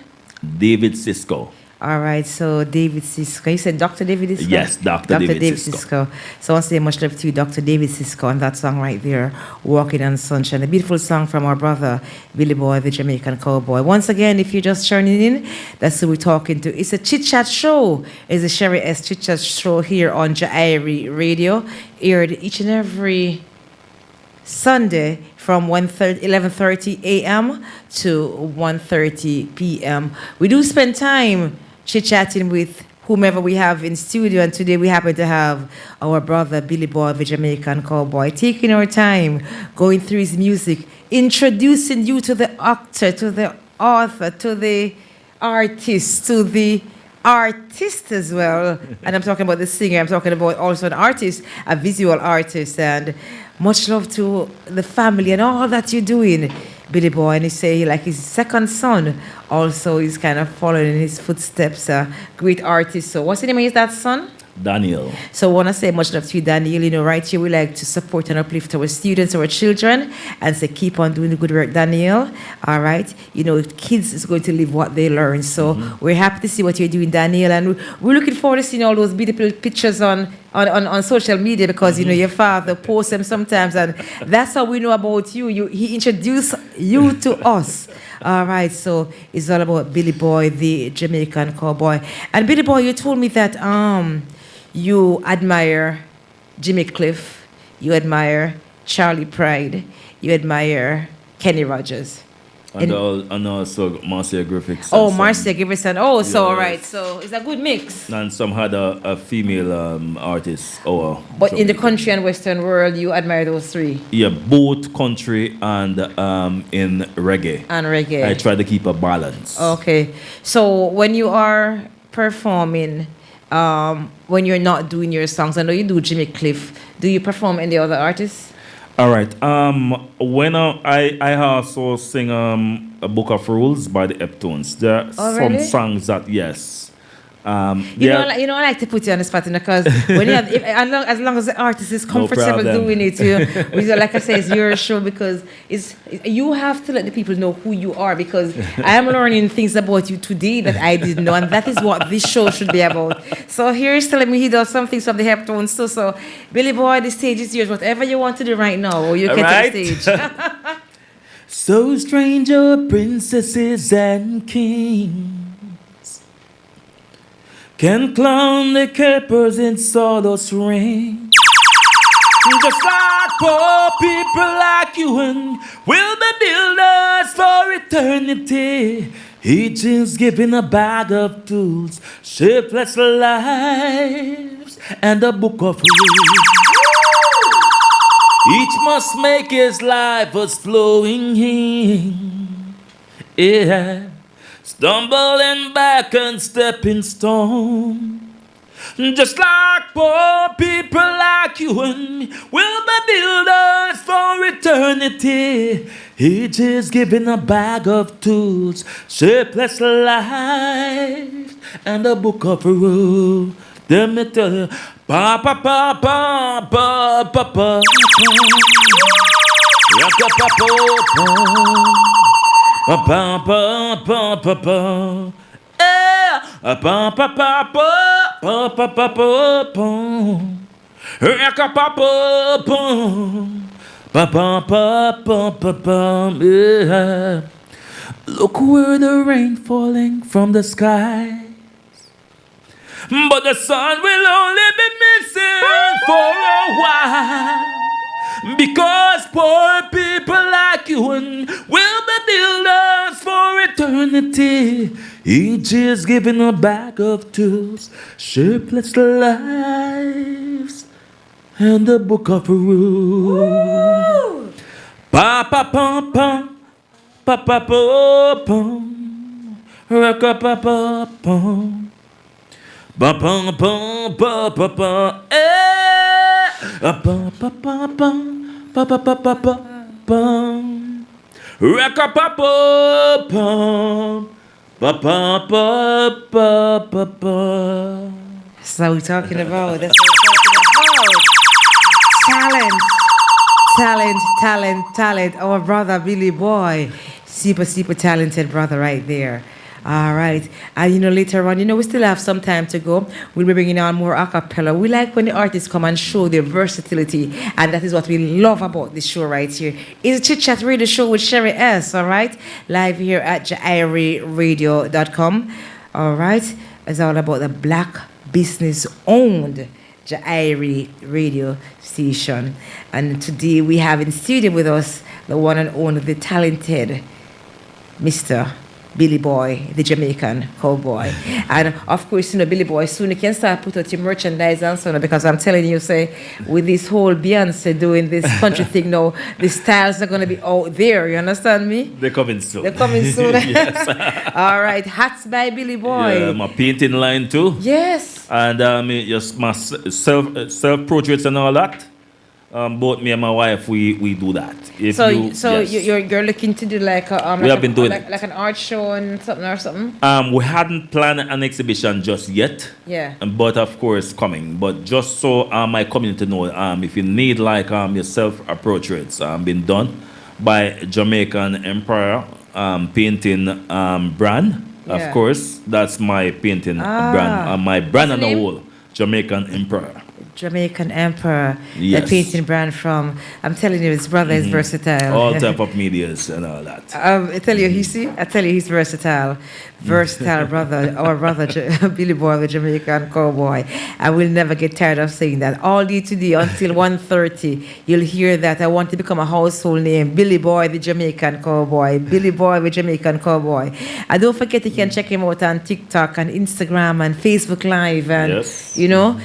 David Cisco. All right, so David Cisco. You said Dr. David Cisco? Yes, Dr. David Cisco. So I want to say much love to you, Dr. David Cisco, and that song right there, Walking on Sunshine. A beautiful song from our brother, Billy Boy, the Jamaican cowboy. Once again, if you're just turning in, that's who we're talking to. It's a chit-chat show. It's a Sherry S. chit-chat show here on JAIRiE Radio, aired each and every Sunday from 11:30 a.m. to 1:30 p.m. We do spend time chit-chatting with whomever we have in studio, and today we happen to have our brother Billy Boy, the Jamaican cowboy, taking our time, going through his music, introducing you to the actor, to the author, to the artist, to the artist as well. And I'm talking about the singer, I'm talking about also an artist, a visual artist, and much love to the family and all that you're doing, Billy Boy. And he say like his second son also is kind of following in his footsteps, a great artist. So what's the name of that son? Daniel. So I want to say much love to you, Daniel. You know, right here we like to support and uplift our students, our children, and say keep on doing the good work, Daniel. All right. You know, kids is going to live what they learn. So we're happy to see what you're doing, Daniel, and we're looking forward to seeing all those beautiful pictures on social media because you know your father posts them sometimes, and that's how we know about you. He introduced you to us. All right, so it's all about Billy Boy, the Jamaican cowboy. And Billy Boy, you told me that you admire Jimmy Cliff, you admire Charlie Pride, you admire Kenny Rogers. And also Marcia Griffiths. Oh, Marcia Griffiths. Oh, so Yes. all right. So it's a good mix. And some had a female artist. But in the country and Western world, you admire those three. Yeah, both country and in reggae. And reggae. I try to keep a balance. Okay. So when you are performing, when you're not doing your songs, I know you do Jimmy Cliff. Do you perform any other artists? All right. When I also sing a Book of Rules by the Eptones. There are some really? songs that yes. You know, I like to put you on the spot because when you have, as long as the artist is comfortable doing it, like I say, it's your show because you have to let the people know who you are because I am learning things about you today that I didn't know, and that is what this show should be about. So here's telling me he does some things from the Heptones too. So Billy Boy, the stage is yours. Whatever you want to do right now, or you can take the stage. So stranger princesses and kings can clown the capers in sawdust ring. Just like poor people like you and will be builders for eternity. Each is given a bag of tools, shapeless lives, and a book of rules. Each must make his life a flowing hymn. Yeah. stumbling back and stepping stone. Just like poor people like you and me, we'll be builders for eternity. Each is given a bag of tools, shapeless life, and a book of rules. Let me tell you, pa pa pa pa pa pa pa, pa pa pa pa pa pa pa. Pa pa pa pa pa pa pa pa pa. Raka pa pa pa pa pa pa pa pa. Yeah. Look where the rain falling from the sky, but the sun will only be missing for a while. Because poor people like you and will be builders for eternity. Each is given a bag of tools, shapeless lives, and a book of rules. Pa pa pa pa pa pa pa pa, pa pa pa pa, pa pa pa pa pa pa, pa pa pa pa pa pa pa pa pa, raka pa pa pa. Pa pa pa pa pa pa. That's what we're talking about. That's what we're talking about. Talent. Our brother Billy Boy, super talented brother right there. All right, and later on, we still have some time to go. We'll be bringing on more a cappella. We like when the artists come and show their versatility, and that is what we love about this show right here. It's a Chit Chat Radio show with Sherry S. All right, live here at JAIRiE.com. All right, it's all about the black business-owned JAIRiE radio station. And today we have in studio with us the one and only, the talented Mr. Billy Boy, the Jamaican cowboy. And of course, Billy Boy, soon you can start put out your merchandise and so on, because I'm telling you, with this whole Beyonce doing this country thing now, the styles are going to be out there, you understand me? They're coming soon. Yes. All right, hats by Billy Boy. Yeah, my painting line too. Yes. And just my self-portraits and all that. Both me and my wife, we do that. If you're looking to do like we have been doing like an art show and something or something? We hadn't planned an exhibition just yet. Yeah. But of course coming. But just so my community know, if you need like your self-portraits been done by Jamaican Empire painting brand. Yeah. Of course, that's my painting brand. My brand on the whole, Jamaican Empire. Jamaican Emperor, yes. The painting brand from, I'm telling you, his brother is versatile. All type of medias and all that. I tell you, he's versatile. Versatile brother, our brother Billy Boy, the Jamaican cowboy. I will never get tired of saying that. All day today until 1:30, you'll hear that I want to become a household name. Billy Boy, the Jamaican cowboy. Billy Boy, the Jamaican cowboy. And don't forget, you can check him out on TikTok and Instagram and Facebook Live. And, yes.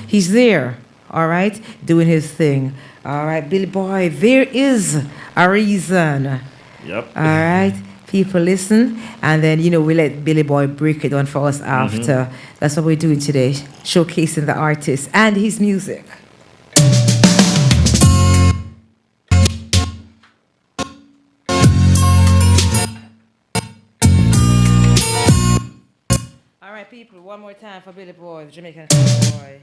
He's there. All right, doing his thing. All right, Billy Boy, there is a reason. Yep. All right, people listen, and then we let Billy Boy break it down for us after. That's what we're doing today, showcasing the artist and his music. All right, people, one more time for Billy Boy, the Jamaican boy.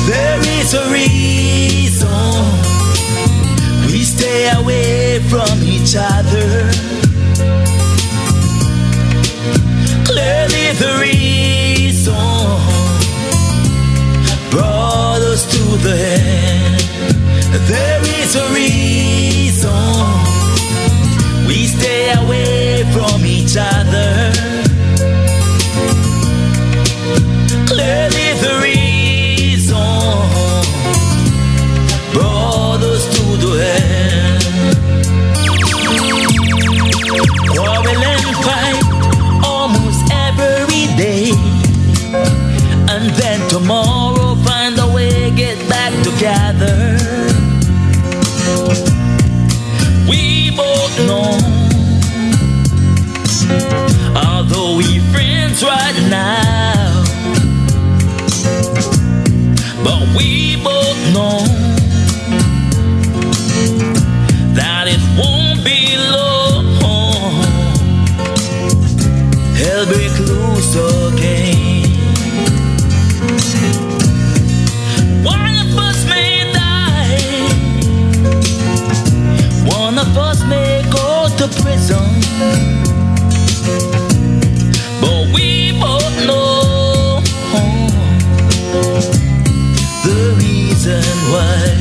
There is a reason we stay away from each other. Clearly the reason brought us to the end. There is a reason we stay away from each other. Clearly the reason brought us to the end. Quarrel and fight almost every day, and then tomorrow find both know that it won't be long. Hell break loose again. One of us may die, one of us may go to prison, but we both know the reason why.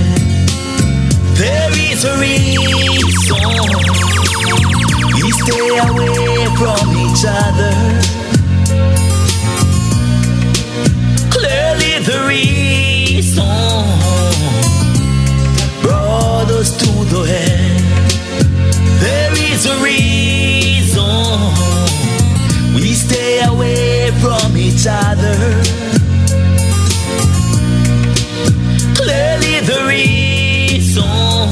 There is a reason we stay away from each other. Clearly the reason brought us to the end. There is a reason we stay away from each other. Clearly the reason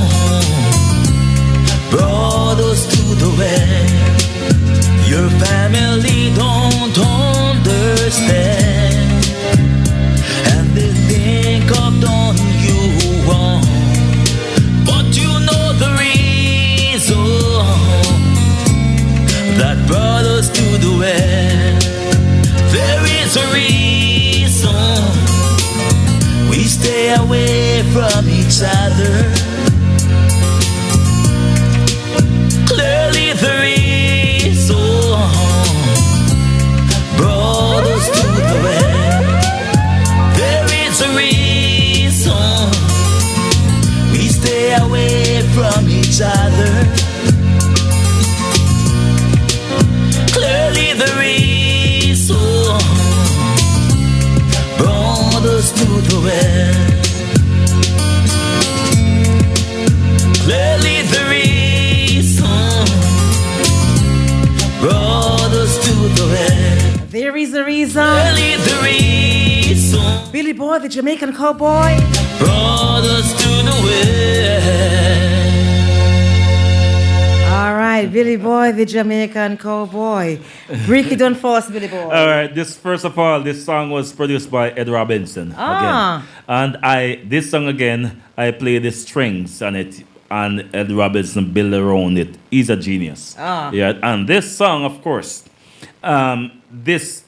brought us to the end. Your family don't understand, and they think I've done you wrong, but you know the reason that brought us to the end. There is a reason we stay away from each other. Clearly the reason brought us to the end. There is a reason we stay away from each other. Clearly the reason brought us to the end. Clearly the reason brought us to the end. There is a reason. Clearly the reason Billy Boy, the Jamaican cowboy. brought us to the end. All right, Billy Boy, the Jamaican cowboy. Break it down for us, Billy Boy. All right, first of all, this song was produced by Ed Robinson Ah. again. And this song again, I play the strings on it, and Ed Robinson built around it. He's a genius. Ah. Yeah, and this song, of course, this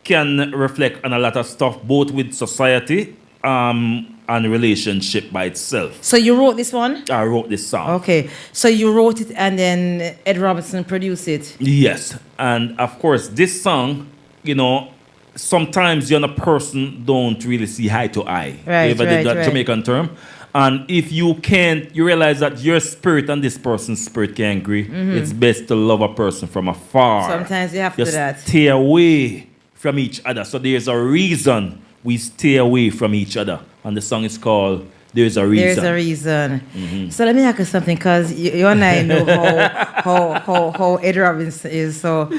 can reflect on a lot of stuff, both with society and relationship by itself. So you wrote this one? I wrote this song. Okay. So you wrote it and then Ed Robinson produced it. Yes, and of course, this song, you know, sometimes you and a person don't really see eye to eye. Right, You ever did that right. Jamaican term? And if you can't, you realize that your spirit and this person's spirit can't agree. It's best to love a person from afar. Sometimes you have to do Just that. stay away from each other. So there's a reason we stay away from each other. And the song is called There's a Reason. There's a reason. So let me ask you something, because you and I know how Ed Robinson is. So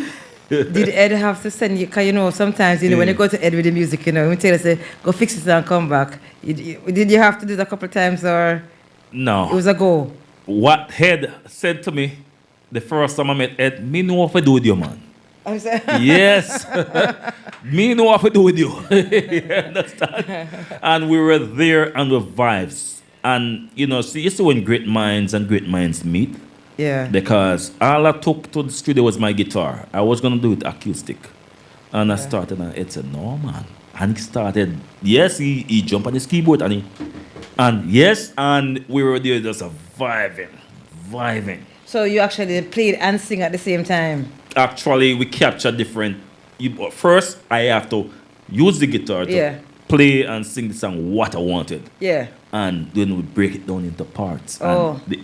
did Ed have to send you? Because you know sometimes when you go to Ed with the music, we tell us go fix it and come back. Did you have to do that a couple of times, or No. it was a go? What Ed said to me the first time I met Ed, me know what to do with you, man. I'm saying. Yes. Me know what to do with you. You understand? And we were there and with vibes. And, you see when great minds meet. Yeah. Because all I took to the studio was my guitar. I was going to do it acoustic. And I started, and Ed said, no, man. And he started, yes, he jumped on his keyboard, and we were there just vibing. So you actually played and sing at the same time? Actually, we captured different. First, I have to use the guitar to play and sing the song what I wanted. Yeah. And then we break it down into parts. Oh. And the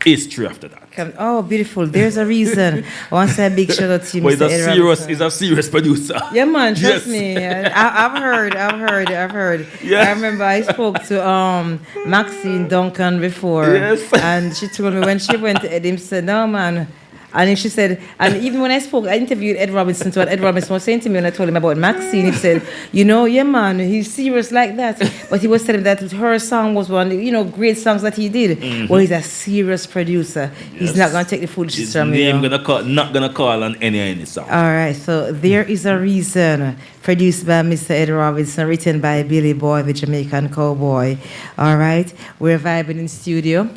history after that. Oh, beautiful. There's a reason. I want to say a big shout out to you, But Mr. Ed Robinson. he's a serious producer. Yeah, man, trust Yes. me. I've heard. Yes. I remember I spoke to Maxine Duncan before. Yes. And she told me when she went to Ed, he said, no, man, And then she said, and even when I interviewed Ed Robinson, so what Ed Robinson was saying to me when I told him about Maxine, he said, yeah, man, he's serious like that. But he was telling me that her song was one, great songs that he did. Mm-hmm. Well, he's a serious producer. He's not going to take the foolishness from me. He's not going to call on any song. All right, so There Is a Reason, produced by Mr. Ed Robinson, written by Billy Boy, the Jamaican cowboy. All right, we're vibing in studio.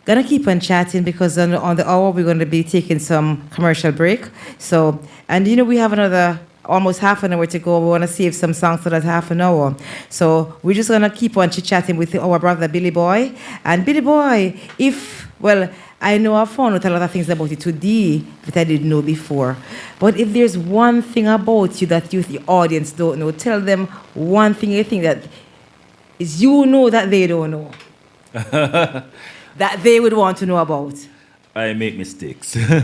Gonna keep on chatting because on the hour we're going to be taking some commercial break. So, and we have another almost half an hour to go. We want to save some songs for that half an hour. So we're just gonna keep on chit-chatting with our brother Billy Boy. And Billy Boy, I know I found out a lot of things about you today that I didn't know before. But if there's one thing about you that the audience don't know, tell them one thing you think that is that they don't know. That they would want to know about. I make mistakes. You do.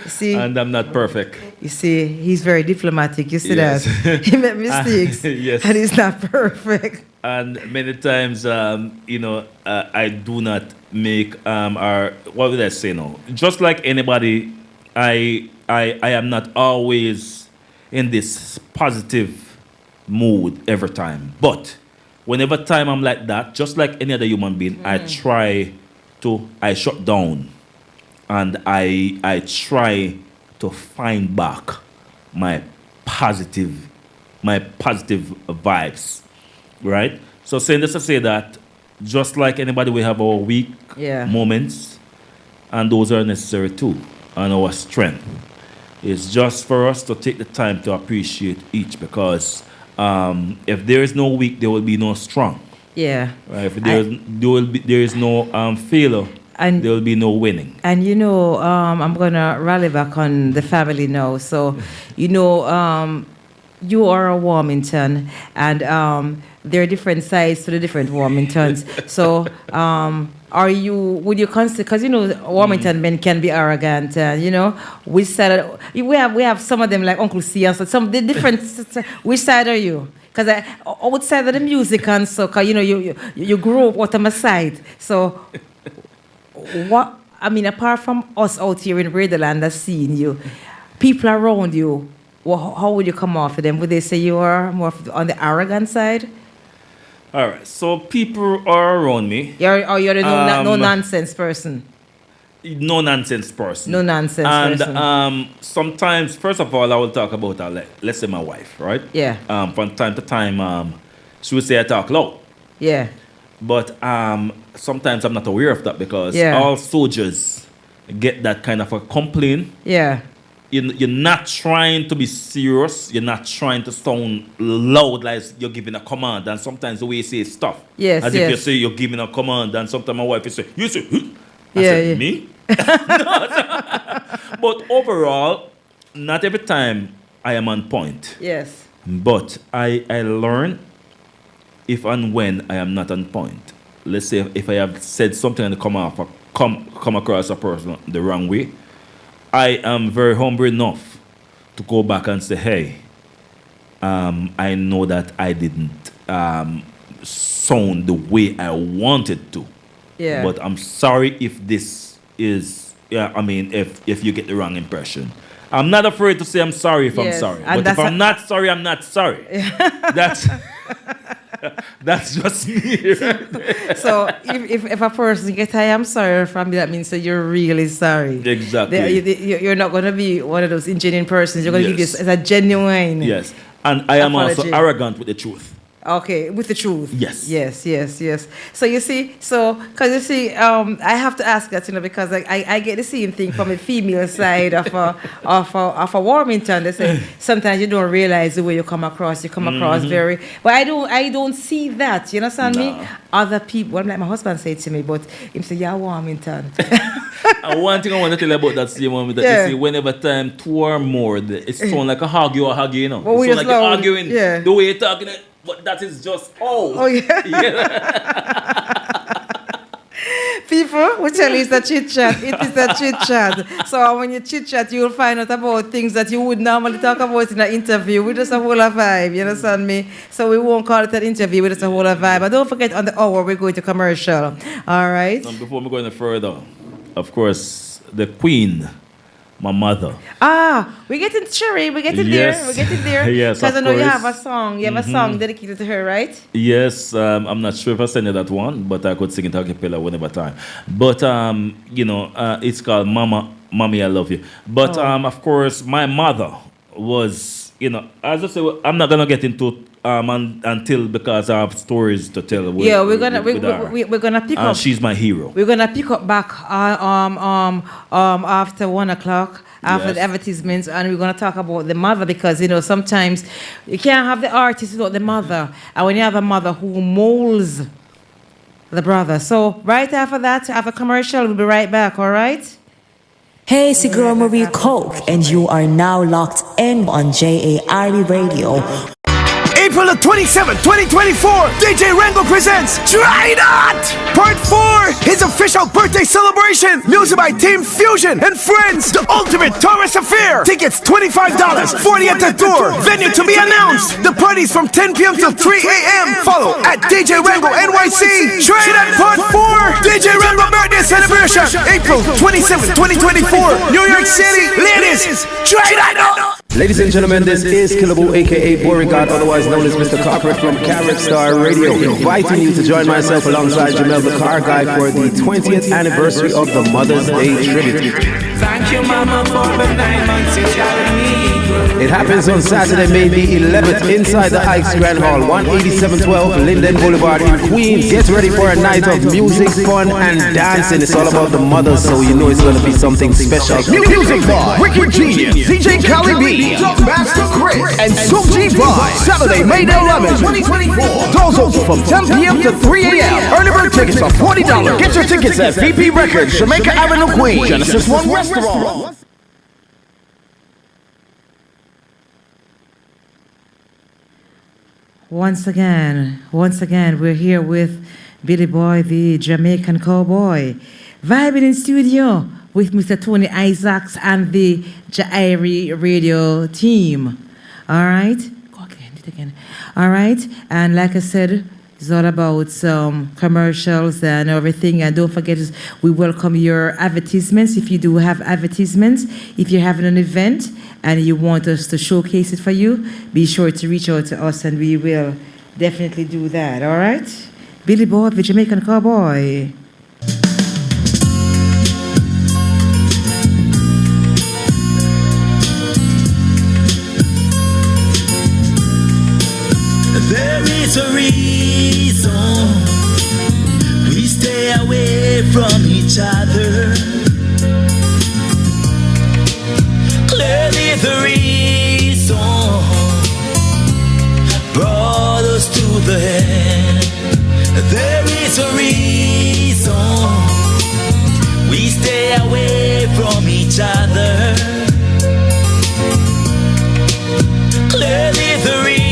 You see, and I'm not perfect. You see, he's very diplomatic. You see yes. that? He made mistakes. Yes. And he's not perfect. And many times, I do not make, or what would I say now? Just like anybody, I am not always in this positive mood every time. But whenever time I'm like that, just like any other human being, I shut down and I try to find back my positive vibes, right? So saying this to say that just like anybody, we have our weak moments, and those are necessary too, and our strength. It's just for us to take the time to appreciate each, because if there is no weak, there will be no strong. Yeah. Right? If there is no failure, and there will be no winning. And I'm gonna rally back on the family now. So, you are a Warmington, and there are different sides to the different Warmingtons. So, would you consider, because Warmington men can be arrogant, which side we have some of them like Uncle C and so some the different which side are you? Because outside of the music and so, cause you grew up out of my side. So apart from us out here in Redland that's seeing you, people around you, how would you come off of them? Would they say you are more on the arrogant side? All right, so people are around me. You're the no nonsense person. No nonsense person. No nonsense person. And sometimes, first of all, I will talk about let's say my wife, right? Yeah. From time to time, she would say I talk loud. Yeah. But sometimes I'm not aware of that, because all soldiers get that kind of a complaint. Yeah. You're not trying to be serious. You're not trying to sound loud like you're giving a command. And sometimes the way you say stuff. Yes, as if you say you're giving a command, and sometimes my wife will say, you say, I yeah, said, me? But overall, not every time I am on point. Yes. But I learn if and when I am not on point. Let's say if I have said something and come across a person the wrong way, I am very humble enough to go back and say, hey, I know that I didn't sound the way I wanted to. Yeah. But I'm sorry if this is, if you get the wrong impression. I'm not afraid to say I'm sorry if I'm sorry. And but if I'm not sorry, I'm not sorry. That's just me. Right? So if a person gets I am sorry from you, that means that you're really sorry. Exactly. You're not going to be one of those engineering persons. You're going to give this as a genuine. Yes. And I am apology. Also arrogant with the truth. Okay, with the truth. Yes. Yes. So you see, I have to ask that, because I get the same thing from a female side of a Warmington. They say sometimes you don't realize the way you come across. You come across very, but I don't see that. You understand me? Other people, well, like my husband said to me, but him say, "Yeah, Warmington." And one thing I want to tell you about that same one, that you see, whenever time two or more, it sounds like a huggy, Well, it sounds like you're arguing. Yeah. The way you're talking. But that is just Oh yeah. People will tell you it's a chit chat. It is a chit chat. So when you chit chat, you'll find out about things that you would normally talk about in an interview. We just a whole of vibe, you understand me? So we won't call it an interview, we just a whole of vibe. But don't forget, on the hour, we're going to commercial. All right? And before we go any further, of course, the Queen, my mother. We're getting Cherry. We're getting Yes. there. We're getting there. Yes, Because I of know you course. have a song. You have a song dedicated to her, right? Yes, I'm not sure if I send you that one, but I could sing it a cappella whenever time. But it's called Mommy, I Love You. But of course, my mother was, as I say, I'm not gonna get into until because I have stories to tell. We're gonna pick up. She's my hero. We're gonna pick up back after 1 o'clock. After Yes. the advertisements, and we're going to talk about the mother because, sometimes you can't have the artist without the mother. And when you have a mother who molds the brother. So, right after that, after commercial, we'll be right back, all right? Hey, it's your girl Marie Coke, and you are now locked in on JAIRiE Radio. April the 27th, 2024, DJ Rango presents Try Not! Part 4, his official birthday celebration. Music by Team Fusion and Friends, the ultimate Taurus affair. Tickets $25, 40 at the door. Venue to be announced. The party's from 10 p.m. till 3 a.m. Follow at DJ Rango NYC. Try Not Part 4, DJ Rango birthday celebration. April 27th, 2024, New York City. Ladies, try not! Ladies and gentlemen, this is Killa, aka Beauregard, otherwise known as Mr. Corporate from Carrot Star Radio, inviting you to join myself alongside Jamel the Car Guy for the 20th anniversary of the Mother's Day Tribute. Thank you, Mama, for the 9 months you carried me. It happens on Saturday, May the 11th, inside the Ike's Grand Hall, 18712 Linden Boulevard in Queens. Get ready for a night of music, fun, and dancing. It's all about the mothers, so you know it's going to be something special. Music by Wicked Genius, DJ Cali B, Master Chris, and Suji Vibe. Saturday, May the 11th, 2024. Doors open from 10 p.m. to 3 a.m. Early bird tickets are $40. Get your tickets at VP Records, Jamaica Avenue, Queens, Genesis One Restaurant. Once again, we're here with Billy Boy, the Jamaican cowboy, vibing in studio with Mr. Tony Isaacs and the JAIRiE Radio team. All right? Go again, do it again. All right? And like I said, it's all about some commercials and everything. And don't forget, we welcome your advertisements. If you do have advertisements, if you're having an event and you want us to showcase it for you, be sure to reach out to us and we will definitely do that. All right? Billy Boy, the Jamaican cowboy. There is a reason we stay away from each other. Clearly the reason brought us to the end. There is a reason we stay away from each other. Clearly the reason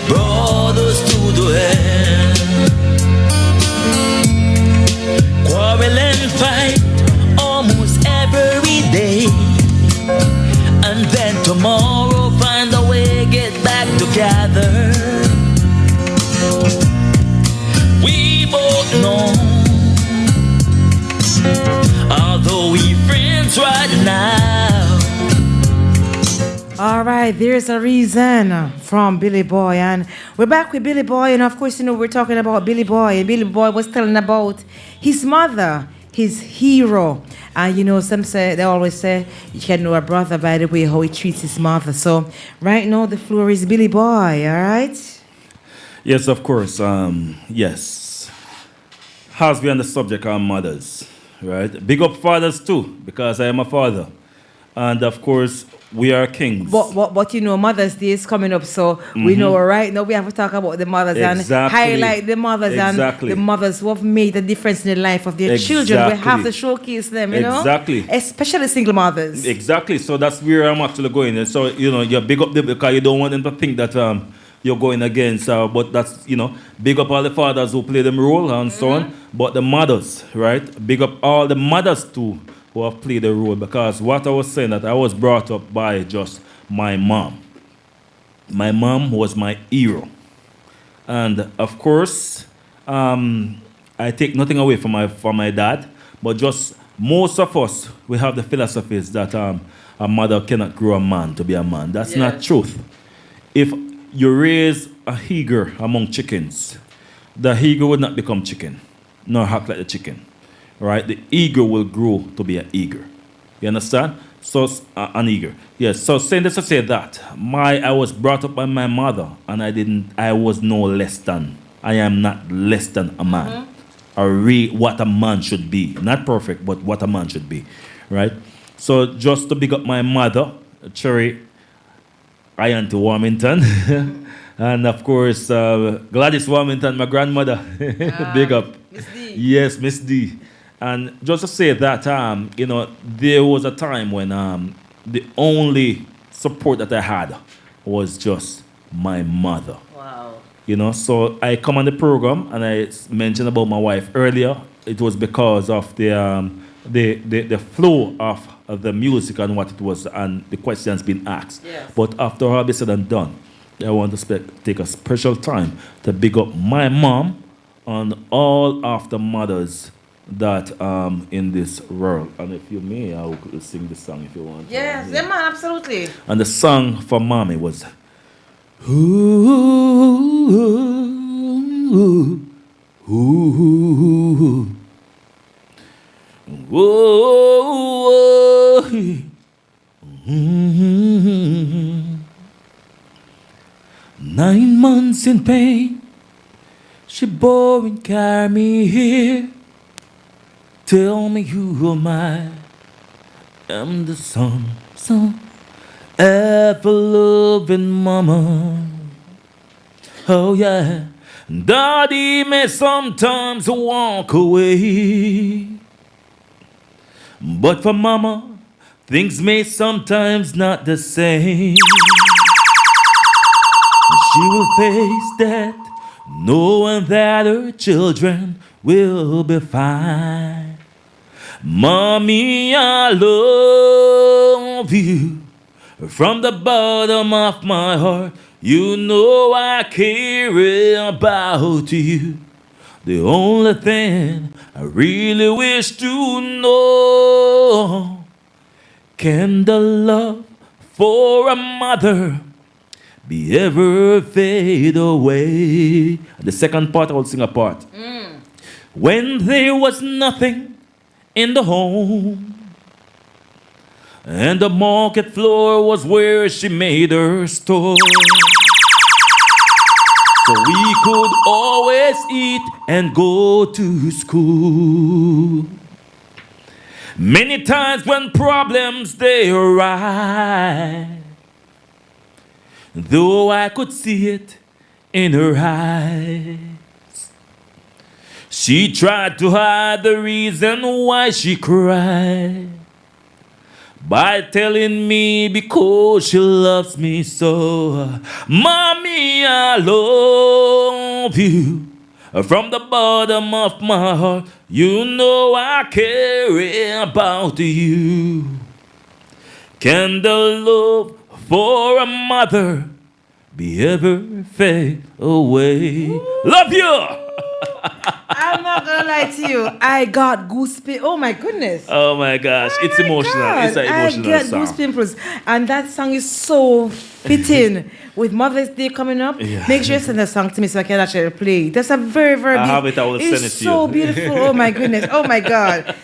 brought us to the end. Quarrel and fight almost every day, and then tomorrow find a way get back together. We both know, although we friends right now. All right, there's a reason from Billy Boy, and we're back with Billy Boy, and of course, we're talking about Billy Boy, and Billy Boy was telling about his mother, his hero, and they always say you can know a brother by the way how he treats his mother. So right now, the floor is Billy Boy. All right. Yes, of course. Yes. As we on the subject of mothers, right? Big up fathers too, because I am a father, and of course. We are kings. But Mother's Day is coming up, so we know right now we have to talk about the mothers and highlight the mothers and the mothers who have made a difference in the life of their children. We have to showcase them, Exactly. Especially single mothers. Exactly. So that's where I'm actually going. And so, you big up them because you don't want them to think that you're going against. But that's, big up all the fathers who play them role and so on. But the mothers, right? Big up all the mothers too who have played the role. Because what I was saying, that I was brought up by just my mom. My mom was my hero. And of course, I take nothing away from my dad, but just most of us, we have the philosophies that a mother cannot grow a man to be a man. That's not truth. If you raise a eagle among chickens, the eagle will not become chicken, nor act like the chicken, right? The eagle will grow to be an eagle. You understand? So an eagle. Yes. So saying this to say that I was brought up by my mother, and I was no less than. I am not less than a man. What a man should be. Not perfect, but what a man should be. Right? So just to big up my mother, Cherry, Auntie Warmington, and of course Gladys Warmington, my grandmother. Big up. Miss D. Yes, Miss D. And just to say that, there was a time when the only support that I had was just my mother. Wow. So I come on the program and I mentioned about my wife earlier. It was because of the flow of the music and what it was and the questions being asked. Yes. But after all this said and done, I want to take a special time to big up my mom and all of the mothers that in this world. And if you may, I will sing the song if you want. Yes, yeah, man, absolutely. And the song for mommy was ooh, ooh, ooh, ooh, ooh, mm-hmm. 9 months in pain, she bore and carried me here. Tell me who am I? I'm the son, ever loving mama. Oh yeah, daddy may sometimes walk away, but for mama, things may sometimes not the same. She will face death, knowing that her children will be fine. Mommy, I love you from the bottom of my heart. You know I care about you. The only thing I really wish to know, can the love for a mother be ever fade away? The second part, I will sing a part. When there was nothing in the home, and the market floor was where she made her store, so we could always eat and go to school. Many times when problems they arise, though I could see it in her eyes, she tried to hide the reason why she cried by telling me because she loves me so. Mommy, I love you from the bottom of my heart. You know I care about you. Can the love for a mother be ever fade away? Love you! I'm not gonna lie to you. I got goosebumps. Oh my goodness. Oh my gosh, it's my emotional. God. It's an emotional I get song. goosebumps. And that song is so fitting with Mother's Day coming up. Yeah. Make sure you send that song to me so I can actually play it. That's a very, very I have it, I will send it to you. It's so beautiful. Oh my goodness. Oh my God.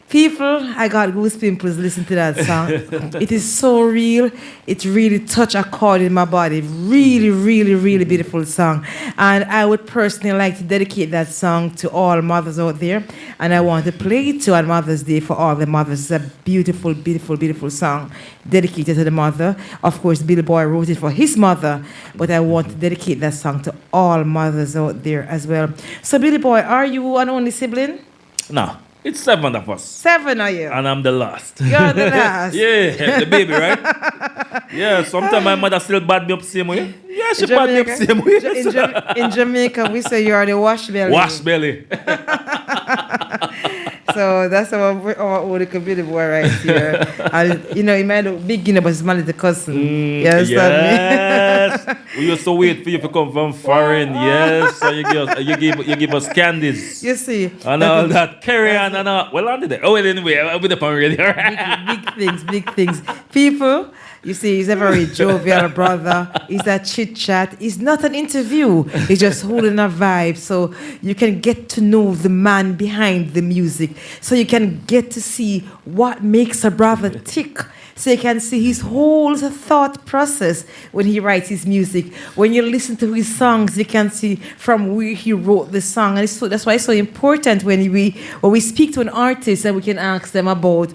People, I got goosebumps listening to that song. It is so real. It really touched a chord in my body. Really, really, really beautiful song. And I would personally like to dedicate that song to all mothers out there. And I want to play it to on Mother's Day for all the mothers. It's a beautiful, beautiful, beautiful song dedicated to the mother. Of course, Billy Boy wrote it for his mother, but I want to dedicate that song to all mothers out there as well. So, Billy Boy, are you an only sibling? No. It's 7 of us. 7 are you? And I'm the last. You're the last. Yeah, the baby, right? Yeah, sometimes my mother still bad me up same way. Yeah, she In bad me up Jamaica- same way. in Jamaica, we say you are the wash belly. Wash belly. So that's our old little Billy boy right here. And you know, he might look big, but his man is the cousin. You understand me? Yes. We used to wait for you to come from foreign. Yes. So you give us candies. You see. And all that. Carry on and all. Well, on the day. Oh, well, anyway, I'll be the pan ready. Big things. People, you see, he's a very jovial brother. He's a chit chat. It's not an interview. He's just holding a vibe. So you can get to know the man behind the music. So you can get to see what makes a brother tick. So you can see his whole thought process when he writes his music. When you listen to his songs, you can see from where he wrote the song. And that's why it's so important when we speak to an artist and we can ask them about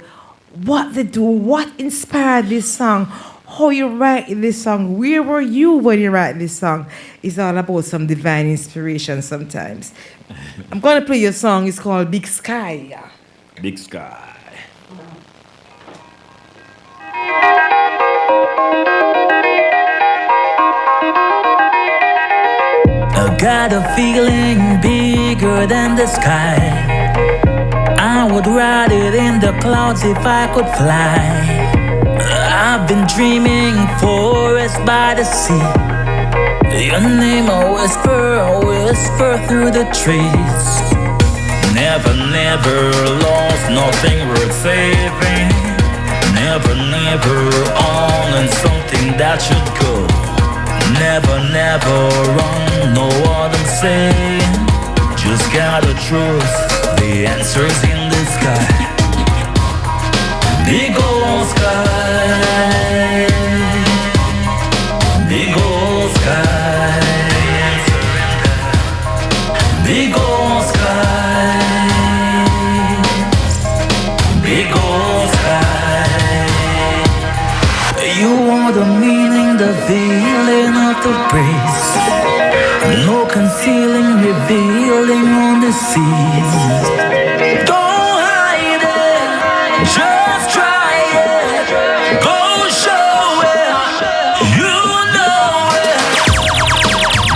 what they do, what inspired this song, how you write this song, where were you when you write this song. It's all about some divine inspiration sometimes. I'm going to play your song. It's called Big Sky. Big Sky. I got a feeling bigger than the sky. I would ride it in the clouds if I could fly. I've been dreaming forest by the sea. Your name a whisper through the trees. Never lost, nothing worth saving. Never on and something that should go. Never run, know what I'm saying. Just gotta trust the answers in the sky. Big old sky. Big old sky. Big old sky. Big old sky. You are the meaning, the feeling of the breeze. No concealing, revealing on the seas. Don't hide it, just try it. Go show it, you know it.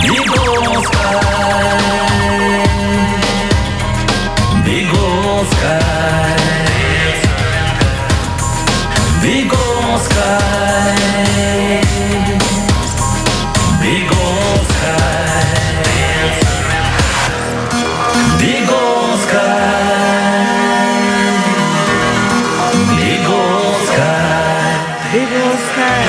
Big old sky. Big old sky. Big old sky. Big old sky. Big old sky. Big old sky. Big old sky.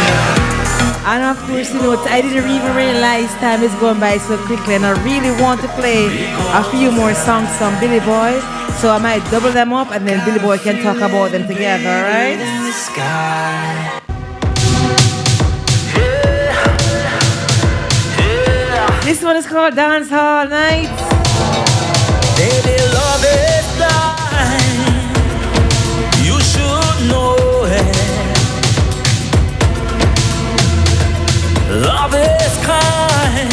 And of course, you know, I didn't even realize time is going by so quickly, and I really want to play a few more songs from Billy Boy. So I might double them up, and then Billy Boy can talk about them together, all right? In the sky. This one is called Dancehall Night. Baby, love is blind. You should know it. Love is kind.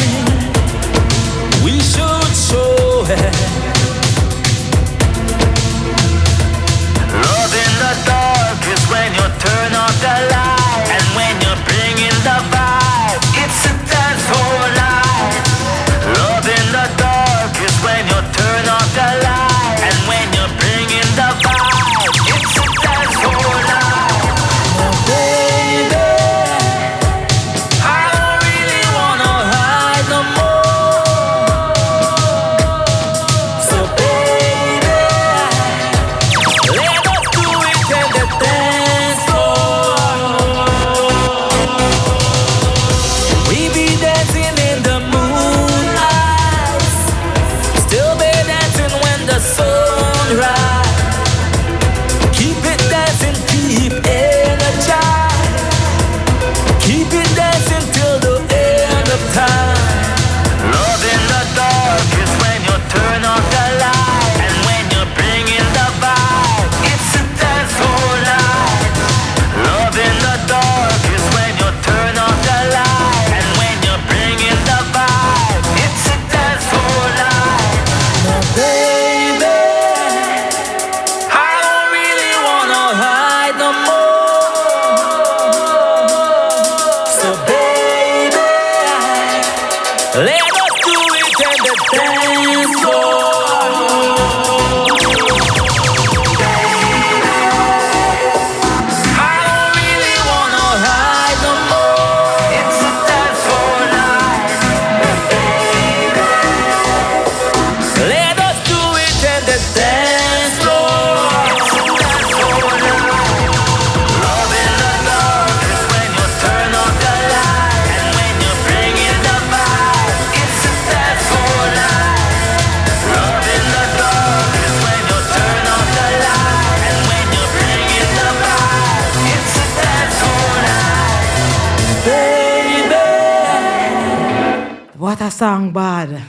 We should show it. Love in the dark is when you turn off the light, and when you bring in the vibe, it's a dance whole night. Love in the dark is when you turn off the light, and when you bring in the vibe, it's a dance whole night. Oh baby, I don't really wanna hide Let us do it in the dance floor. What a song, bad.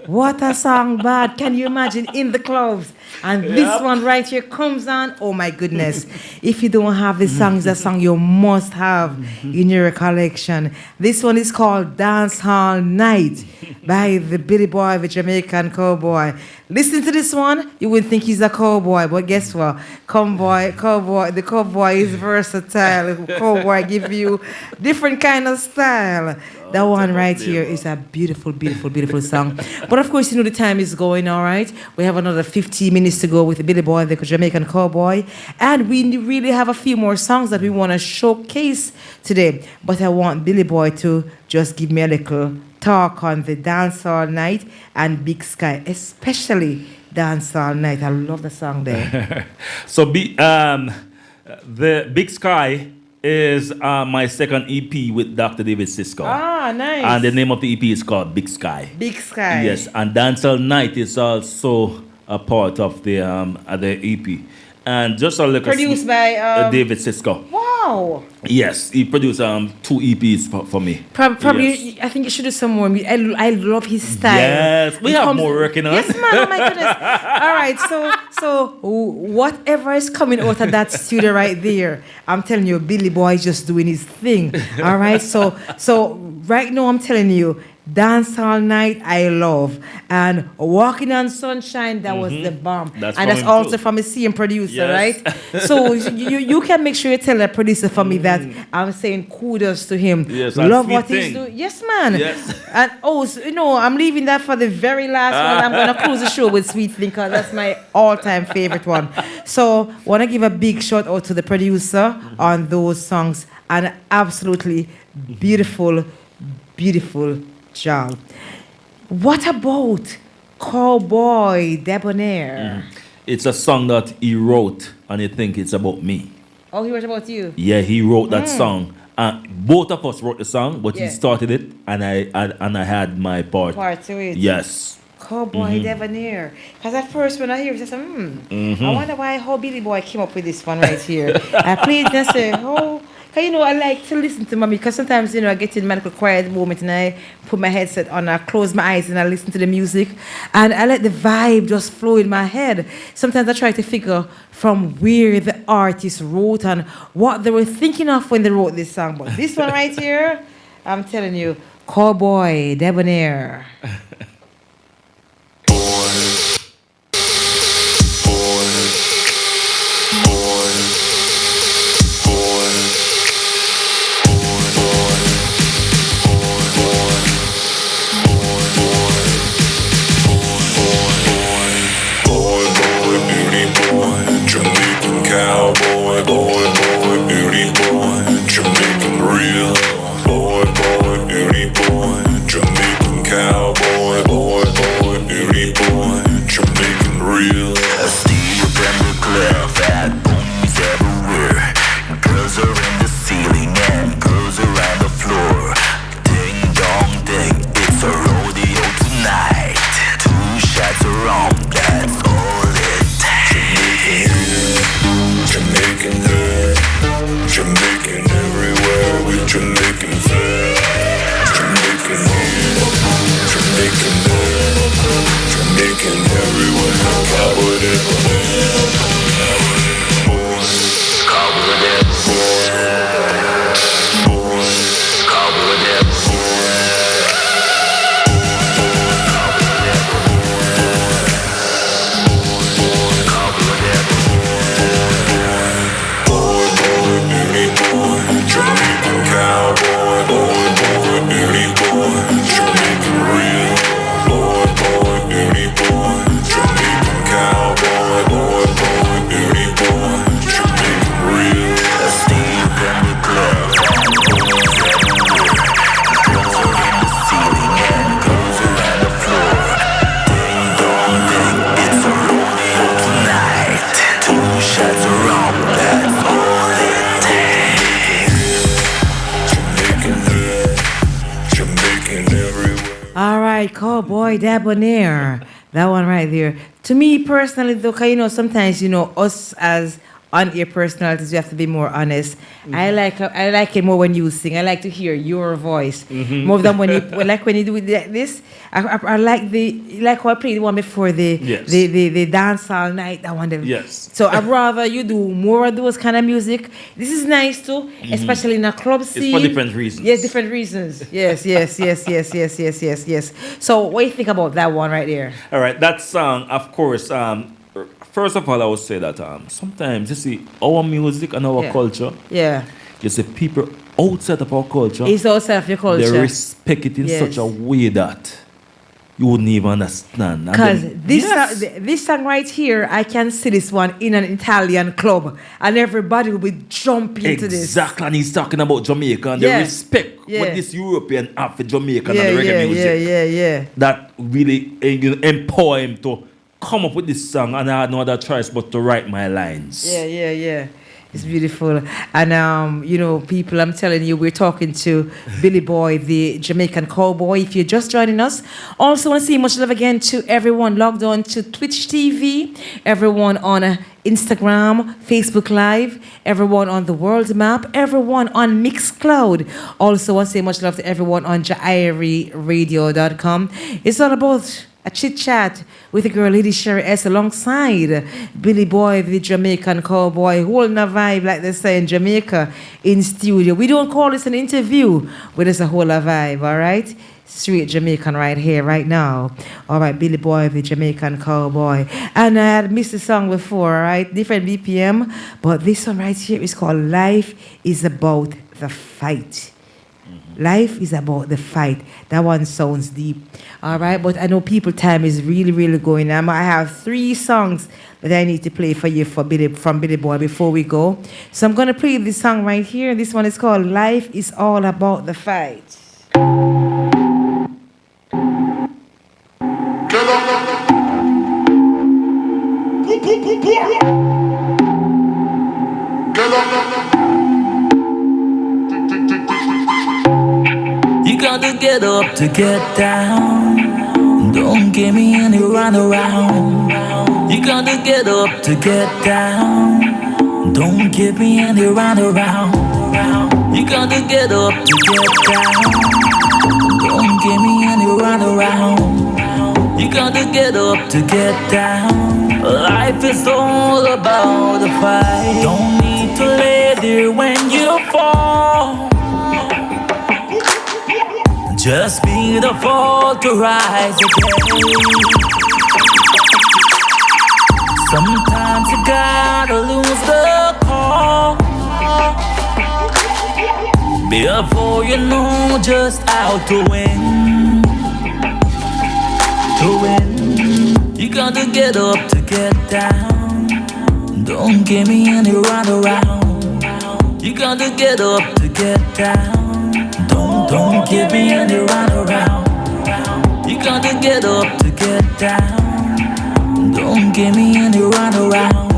What a song, bad. Can you imagine in the clubs? And this one right here comes on. Oh my goodness. If you don't have this song, it's a song you must have in your collection. This one is called DanceHall Night by the Billy Boy, the Jamaican cowboy. Listen to this one, you would think he's a cowboy, but guess what? The cowboy is versatile. Cowboy give you different kind of style. That one right here is a beautiful, beautiful, beautiful song. But of course, you know the time is going, all right? We have another 15 minutes to go with the Billy Boy, the Jamaican cowboy. And we really have a few more songs that we want to showcase today. But I want Billy Boy to just give me a little talk on the Dancehall Night and Big Sky, especially Dancehall Night. I love the song there. So the Big Sky is my second EP with Dr. David Cisco. Ah, nice. And the name of the EP is called Big Sky. Big Sky. Yes, and Dancehall Night is also a part of the EP. And just a little produced by David Cisco. Wow. Yes, he produced 2 EPs for me. Probably, yes. I think you should do some more. I love his style. Yes, we have more working on. Yes, man. Oh my goodness. All right, so whatever is coming out of that studio right there, I'm telling you, Billy Boy is just doing his thing. All right, so right now I'm telling you, Dancehall Night I love, and Walking on Sunshine, that was the bomb. That's also too. From a CM producer, yes. Right? So you can make sure you tell the producer for me that I'm saying kudos to him. Yes, love what he's doing. Yes, man. Yes. And I'm leaving that for the very last one. I'm gonna close the show with Sweet Thing because that's my all-time favorite one. So want to give a big shout out to the producer on those songs, and absolutely beautiful, beautiful job. What about Cowboy Debonair? It's a song that he wrote, and I think it's about me. Oh, he wrote about you? Yeah, he wrote that song. Both of us wrote the song, but he started it, and I had my part to it. Yes. Cowboy Debonair. Because at first when I hear it, I said, I wonder how Billy Boy came up with this one right here. I played it and I said, because, I like to listen to mommy, because sometimes, I get in medical quiet moment and I put my headset on, I close my eyes and I listen to the music and I let the vibe just flow in my head. Sometimes I try to figure from where the artist wrote and what they were thinking of when they wrote this song. But this one right here, I'm telling you, Cowboy Debonair. Cowboy, boy, beauty boy, Jamaican real. Boy, beauty boy, Jamaican cowboy. All right, Cowboy Debonair. That one right there. To me personally, though, 'cause, sometimes, us as on-air personalities, we have to be more honest. I like it more when you sing. I like to hear your voice more than when you do it like this. I like how I played the one before the dance all night. That one. Yes. So I'd rather you do more of those kind of music. This is nice too, especially in a club scene. It's for different reasons. Yes, different reasons. Yes. So what do you think about that one right there? All right, that song, of course. First of all, I would say that sometimes you see our music and our culture. Yeah. You see people outside of our culture. It's outside of your culture. They respect it in such a way that you wouldn't even understand. Because this song right here, I can see this one in an Italian club, and everybody will be jumping to this. Exactly, and he's talking about Jamaica and the respect what this European have for Jamaica and the reggae music. Yeah. That really empower him to come up with this song, and I had no other choice but to write my lines. Yeah. It's beautiful. And, people, I'm telling you, we're talking to Billy Boy, the Jamaican cowboy. If you're just joining us, also want to say much love again to everyone logged on to Twitch TV, everyone on Instagram, Facebook Live, everyone on the World Map, everyone on Mixcloud. Also want to say much love to everyone on JAIRiE.com. It's all about a chit chat with the girl Lady Sherry S alongside Billy Boy, the Jamaican cowboy, holding a vibe like they say in Jamaica in studio. We don't call this an interview, but it's a whole vibe, all right? Straight Jamaican right here, right now. All right, Billy Boy, the Jamaican cowboy. And I had missed the song before, all right? Different BPM, but this one right here is called Life is About the Fight. Life is about the fight. That one sounds deep. All right, but I know people time is really, really going. I have 3 songs that I need to play for you from Billy Boy before we go. So I'm going to play this song right here. This one is called Life is All About the Fight. You gotta get up to get down. Don't give me any runaround. You gotta get up to get down. Don't give me any runaround. You gotta get up to get down. Don't give me any runaround. You gotta get up to get down. Life is all about the fight. Don't need to lay there when you fall. Just be the fall to rise again. Sometimes you gotta lose the call before you know just how to win. To win, you gotta get up to get down. Don't give me any runaround. You gotta get up to get down. Don't give me any runaround. You gotta get up to get down. Don't give me any runaround.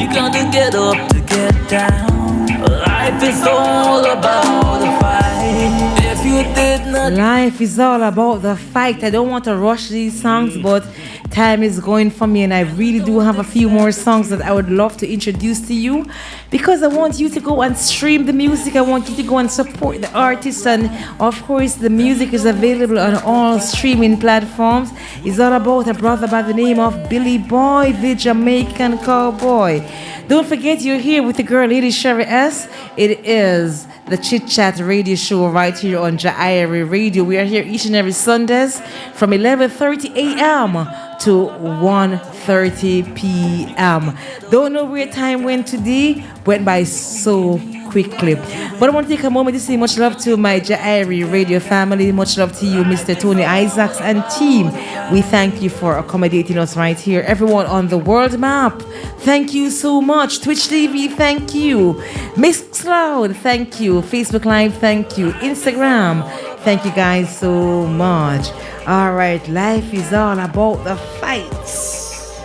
You gotta get up to get down. Life is all about the fight. If you did not. Life is all about the fight. I don't want to rush these songs, but time is going for me, and I really do have a few more songs that I would love to introduce to you, because I want you to go and stream the music. I want you to go and support the artists, and of course the music is available on all streaming platforms. It's all about a brother by the name of Billy Boy, the Jamaican cowboy. Don't forget, you're here with the girl Lady Sherry S. It is the Chit Chat radio show right here on JAIRiE Radio. We are here each and every Sundays from 11:30 a.m. to 1:30 p.m. Don't know where time went today. Went by so quickly. But I want to take a moment to say much love to my JAIRiE Radio family. Much love to you, Mr. Tony Isaacs and team. We thank you for accommodating us right here. Everyone on the world map, thank you so much. Twitch TV, thank you. Mixcloud, thank you. Facebook Live, thank you. Instagram, thank you guys so much. All right, life is all about the fights.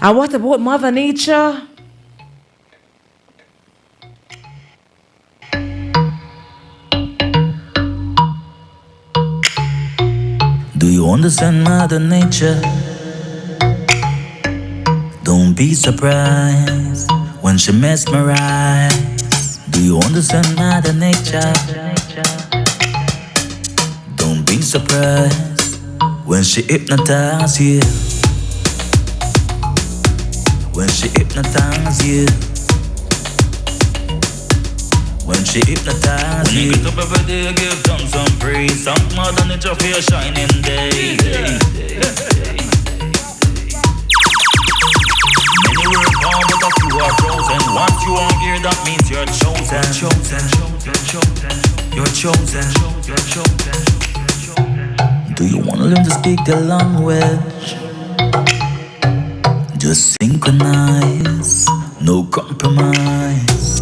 And what about Mother Nature? Do you understand Mother Nature? Don't be surprised when she mesmerizes. Do you understand Mother Nature? Don't be surprised when she hypnotizes you. When she hypnotizes you. When she hypnotizes you. When you get up every day, give thanks and praise. Thank Mother Nature for your shining day. Many work hard, but a few are chosen. Once you are here, that means you're chosen. You're chosen. Do you want to learn to speak the language? Just synchronize, no compromise.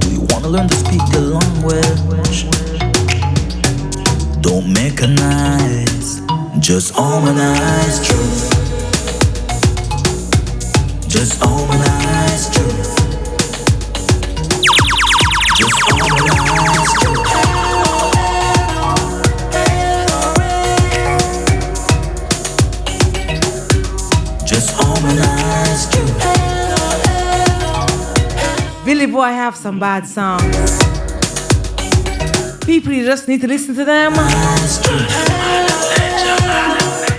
Do you want to learn to speak the language? Don't mechanize, just harmonize truth. Just harmonize truth. Just harmonize truth. Just harmonize truth. Billy Boy have some bad songs. People, you just need to listen to them.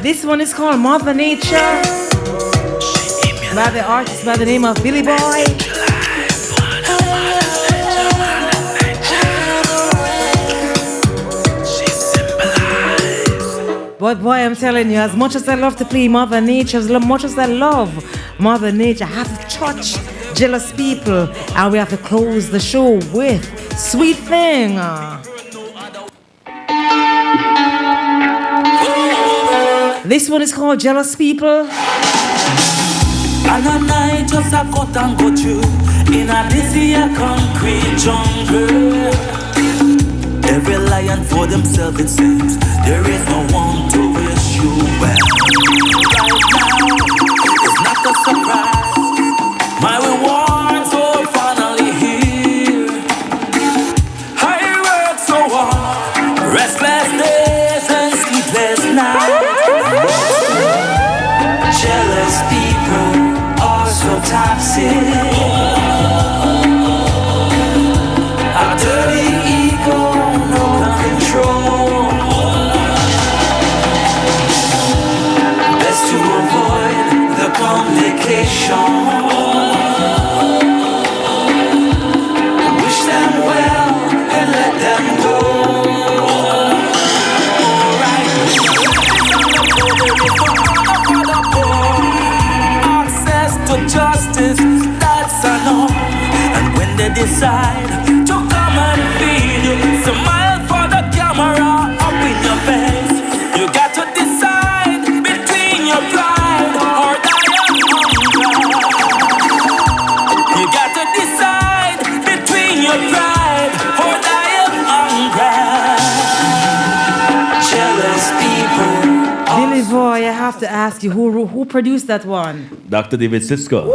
This one is called Mother Nature by the artist by the name of Billy Boy. But boy, I'm telling you, as much as I love to play Mother Nature, as much as I love Mother Nature, I have to touch jealous people, and we have to close the show with Sweet Thing. This one is called Jealous People. And a night just a cut and go through in a dizzy concrete jungle. Every lion for themselves it seems. There is no one to wish you well. Right now, it's not a surprise. My rewards are finally here. I work so hard, restless days and sleepless nights. Jealous people are so toxic. Our dirty ego, no control. Best to avoid the complication. Wish them well and let them go. Alright. Access to justice, that's a no. And when they decide to come and feed you, smile for the camera up in your face. You got to decide between your pride or die of hunger. You got to decide between your pride or die of hunger. Jealous people. Billy Boy, I have to ask you, who produced that one? Dr. David Sisko.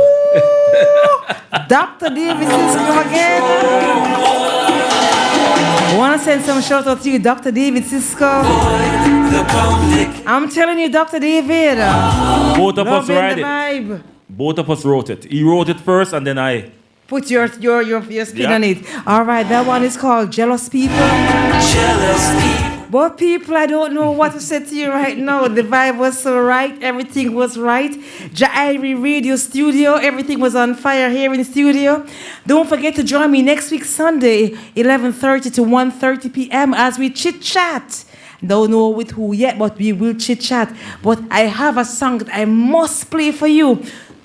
Dr. David Sisko again. I want to send some shout out to you, Dr. David Sisko. I'm telling you, Dr. David. Both of us wrote it. Vibe. Both of us wrote it. He wrote it first and then I. Put your spin on it. All right, that one is called Jealous People. Jealous people. But people, I don't know what to say to you right now. The vibe was so right. Everything was right. JAIRiE Radio Studio. Everything was on fire here in the studio. Don't forget to join me next week, Sunday, 11:30 to 1:30 p.m. as we chit-chat. Don't know with who yet, but we will chit-chat. But I have a song that I must play for you.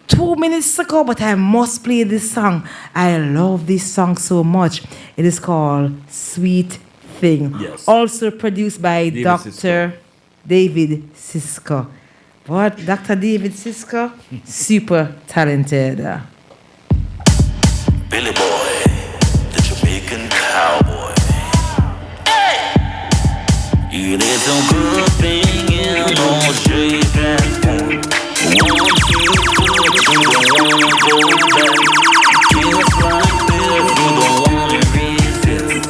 2 minutes ago, but I must play this song. I love this song so much. It is called Sweet Thing. Yes. Also produced by David Dr. Sisko. David Sisko. But Dr. David Sisko, super talented. Billy Boy, the Jamaican cowboy. Hey! It is a good thing in all shape and form. Once you put you don't wanna go back. Kiss like this, you don't wanna resist.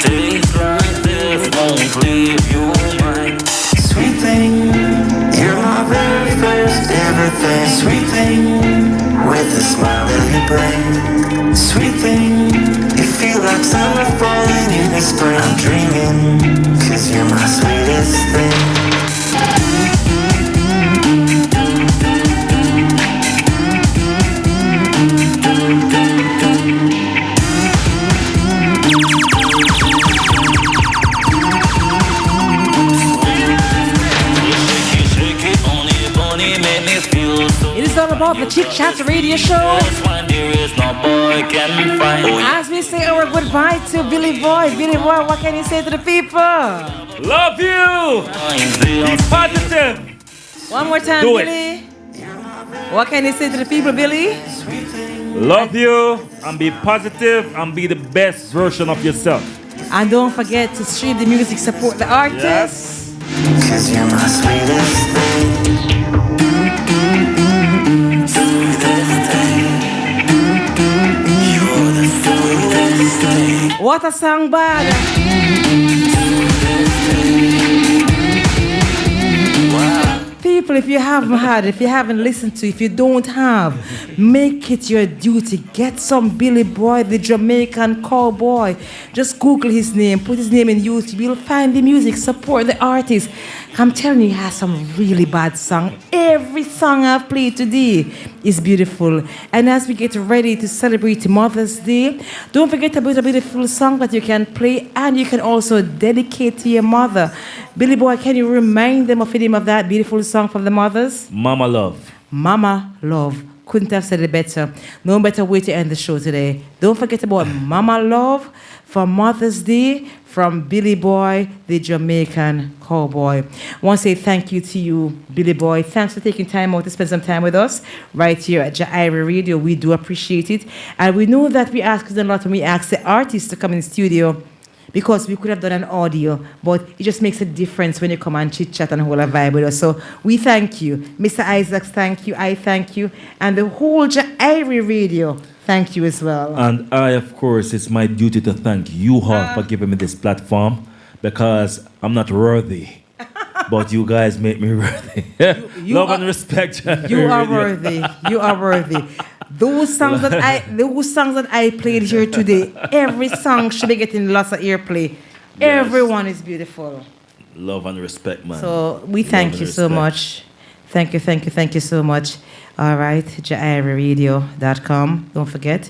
Taste like this won't leave your mind. Sweet thing. Sweet thing, with the smile that you bring. Sweet thing, you feel like summer falling in the spring. I'm dreaming, 'cause you're my sweetest thing. It is all about the CHT Radio Show. As we say our goodbye to Billy Boy. Billy Boy, what can you say to the people? Love you! Be positive! One more time, Do Billy. What can you say to the people, Billy? Love you and be positive and be the best version of yourself. And don't forget to stream the music, support the artists. Yes. 'Cause you're my sweetest thing. What a song, bud. People, if you haven't listened to, if you don't have, make it your duty. Get some Billy Boy, the Jamaican cowboy. Just Google his name, put his name in YouTube. You'll find the music, support the artist. I'm telling you, he has some really bad songs. Every song I've played today is beautiful. And as we get ready to celebrate Mother's Day, don't forget about a beautiful song that you can play and you can also dedicate to your mother. Billy Boy, can you remind them of the name of that beautiful song for the mothers? Mama Love. Mama Love. Couldn't have said it better. No better way to end the show today. Don't forget about Mama Love for Mother's Day from Billy Boy, the Jamaican cowboy. I want to say thank you to you, Billy Boy. Thanks for taking time out to spend some time with us right here at JAIRiE Radio. We do appreciate it. And we know that we ask a lot when we ask the artists to come in the studio, because we could have done an audio, but it just makes a difference when you come and chit-chat and hold a vibe with us. So we thank you. Mr. Isaacs, thank you. I thank you. And the whole JAIRiE Radio, thank you as well. And I, of course, it's my duty to thank you all for giving me this platform, because I'm not worthy. But you guys make me worthy. Love and respect. You are worthy. You are worthy. Those songs that I played here today, every song should be getting lots of airplay. Yes. Everyone is beautiful. Love and respect, man. So we thank you so much. Thank you so much. All right, JAIRieradio.com. Don't forget.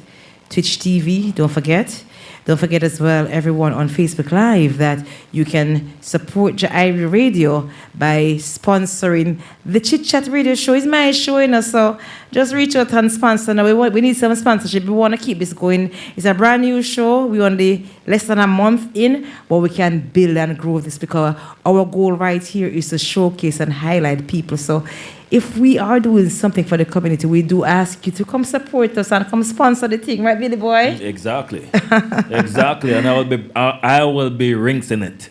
Twitch TV, don't forget. Don't forget as well, everyone on Facebook Live, that you can support JAIRiE Radio by sponsoring the Chit Chat Radio Show. It's my show, you know, so just reach out and sponsor. Now, we need some sponsorship. We want to keep this going. It's a brand new show. We're only less than a month in, but we can build and grow this, because our goal right here is to showcase and highlight people. So if we are doing something for the community, we do ask you to come support us and come sponsor the thing, right, Billy Boy? Exactly. Exactly. And I will be rinsing it.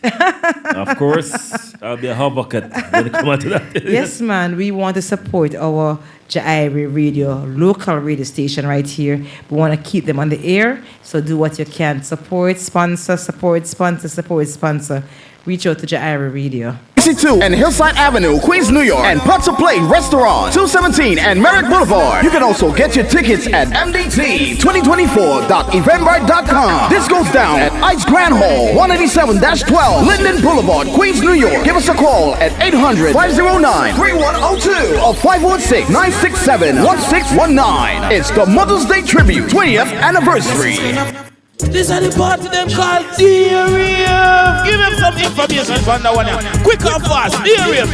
Of course, I'll be a advocate when it comes to that. Yes, man. We want to support our JAIRiE Radio, local radio station right here. We want to keep them on the air. So do what you can. Support, sponsor, support, sponsor, support, sponsor. Reach out to JAIRiE Radio. 62 and Hillside Avenue, Queens, New York, and Posse Restaurant, 217 and Merritt Boulevard. You can also get your tickets at MDT2024.eventbrite.com. This goes down at Ice Grand Hall, 187-12, Linden Boulevard, Queens, New York. Give us a call at 800-509-3102 or 516-967-1619. It's the Mother's Day Tribute, 20th anniversary. This is the party them called DAIRiE. Give them some information from that one. Quick and fast. DAIRiE.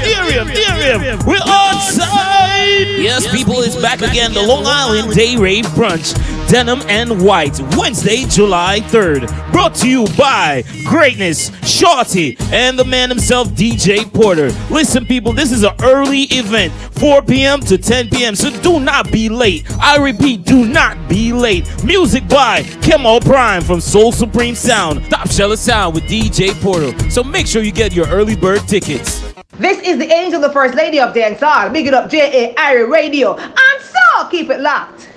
We're outside. Yes, people, it's back again. The Long Island Day Rave Brunch. Denim and White. Wednesday, July 3rd. Brought to you by Greatness, Shorty, and the man himself, DJ Porter. Listen, people, this is an early event. 4 p.m. to 10 p.m. So do not be late. I repeat, do not be late. Music by Kimo Prime from Soul Supreme Sound. Top Shelter Sound with DJ Porter. So make sure you get your early bird tickets. This is the angel, the first lady of dancehall. Big it up, JAIRiE Radio. And so keep it locked.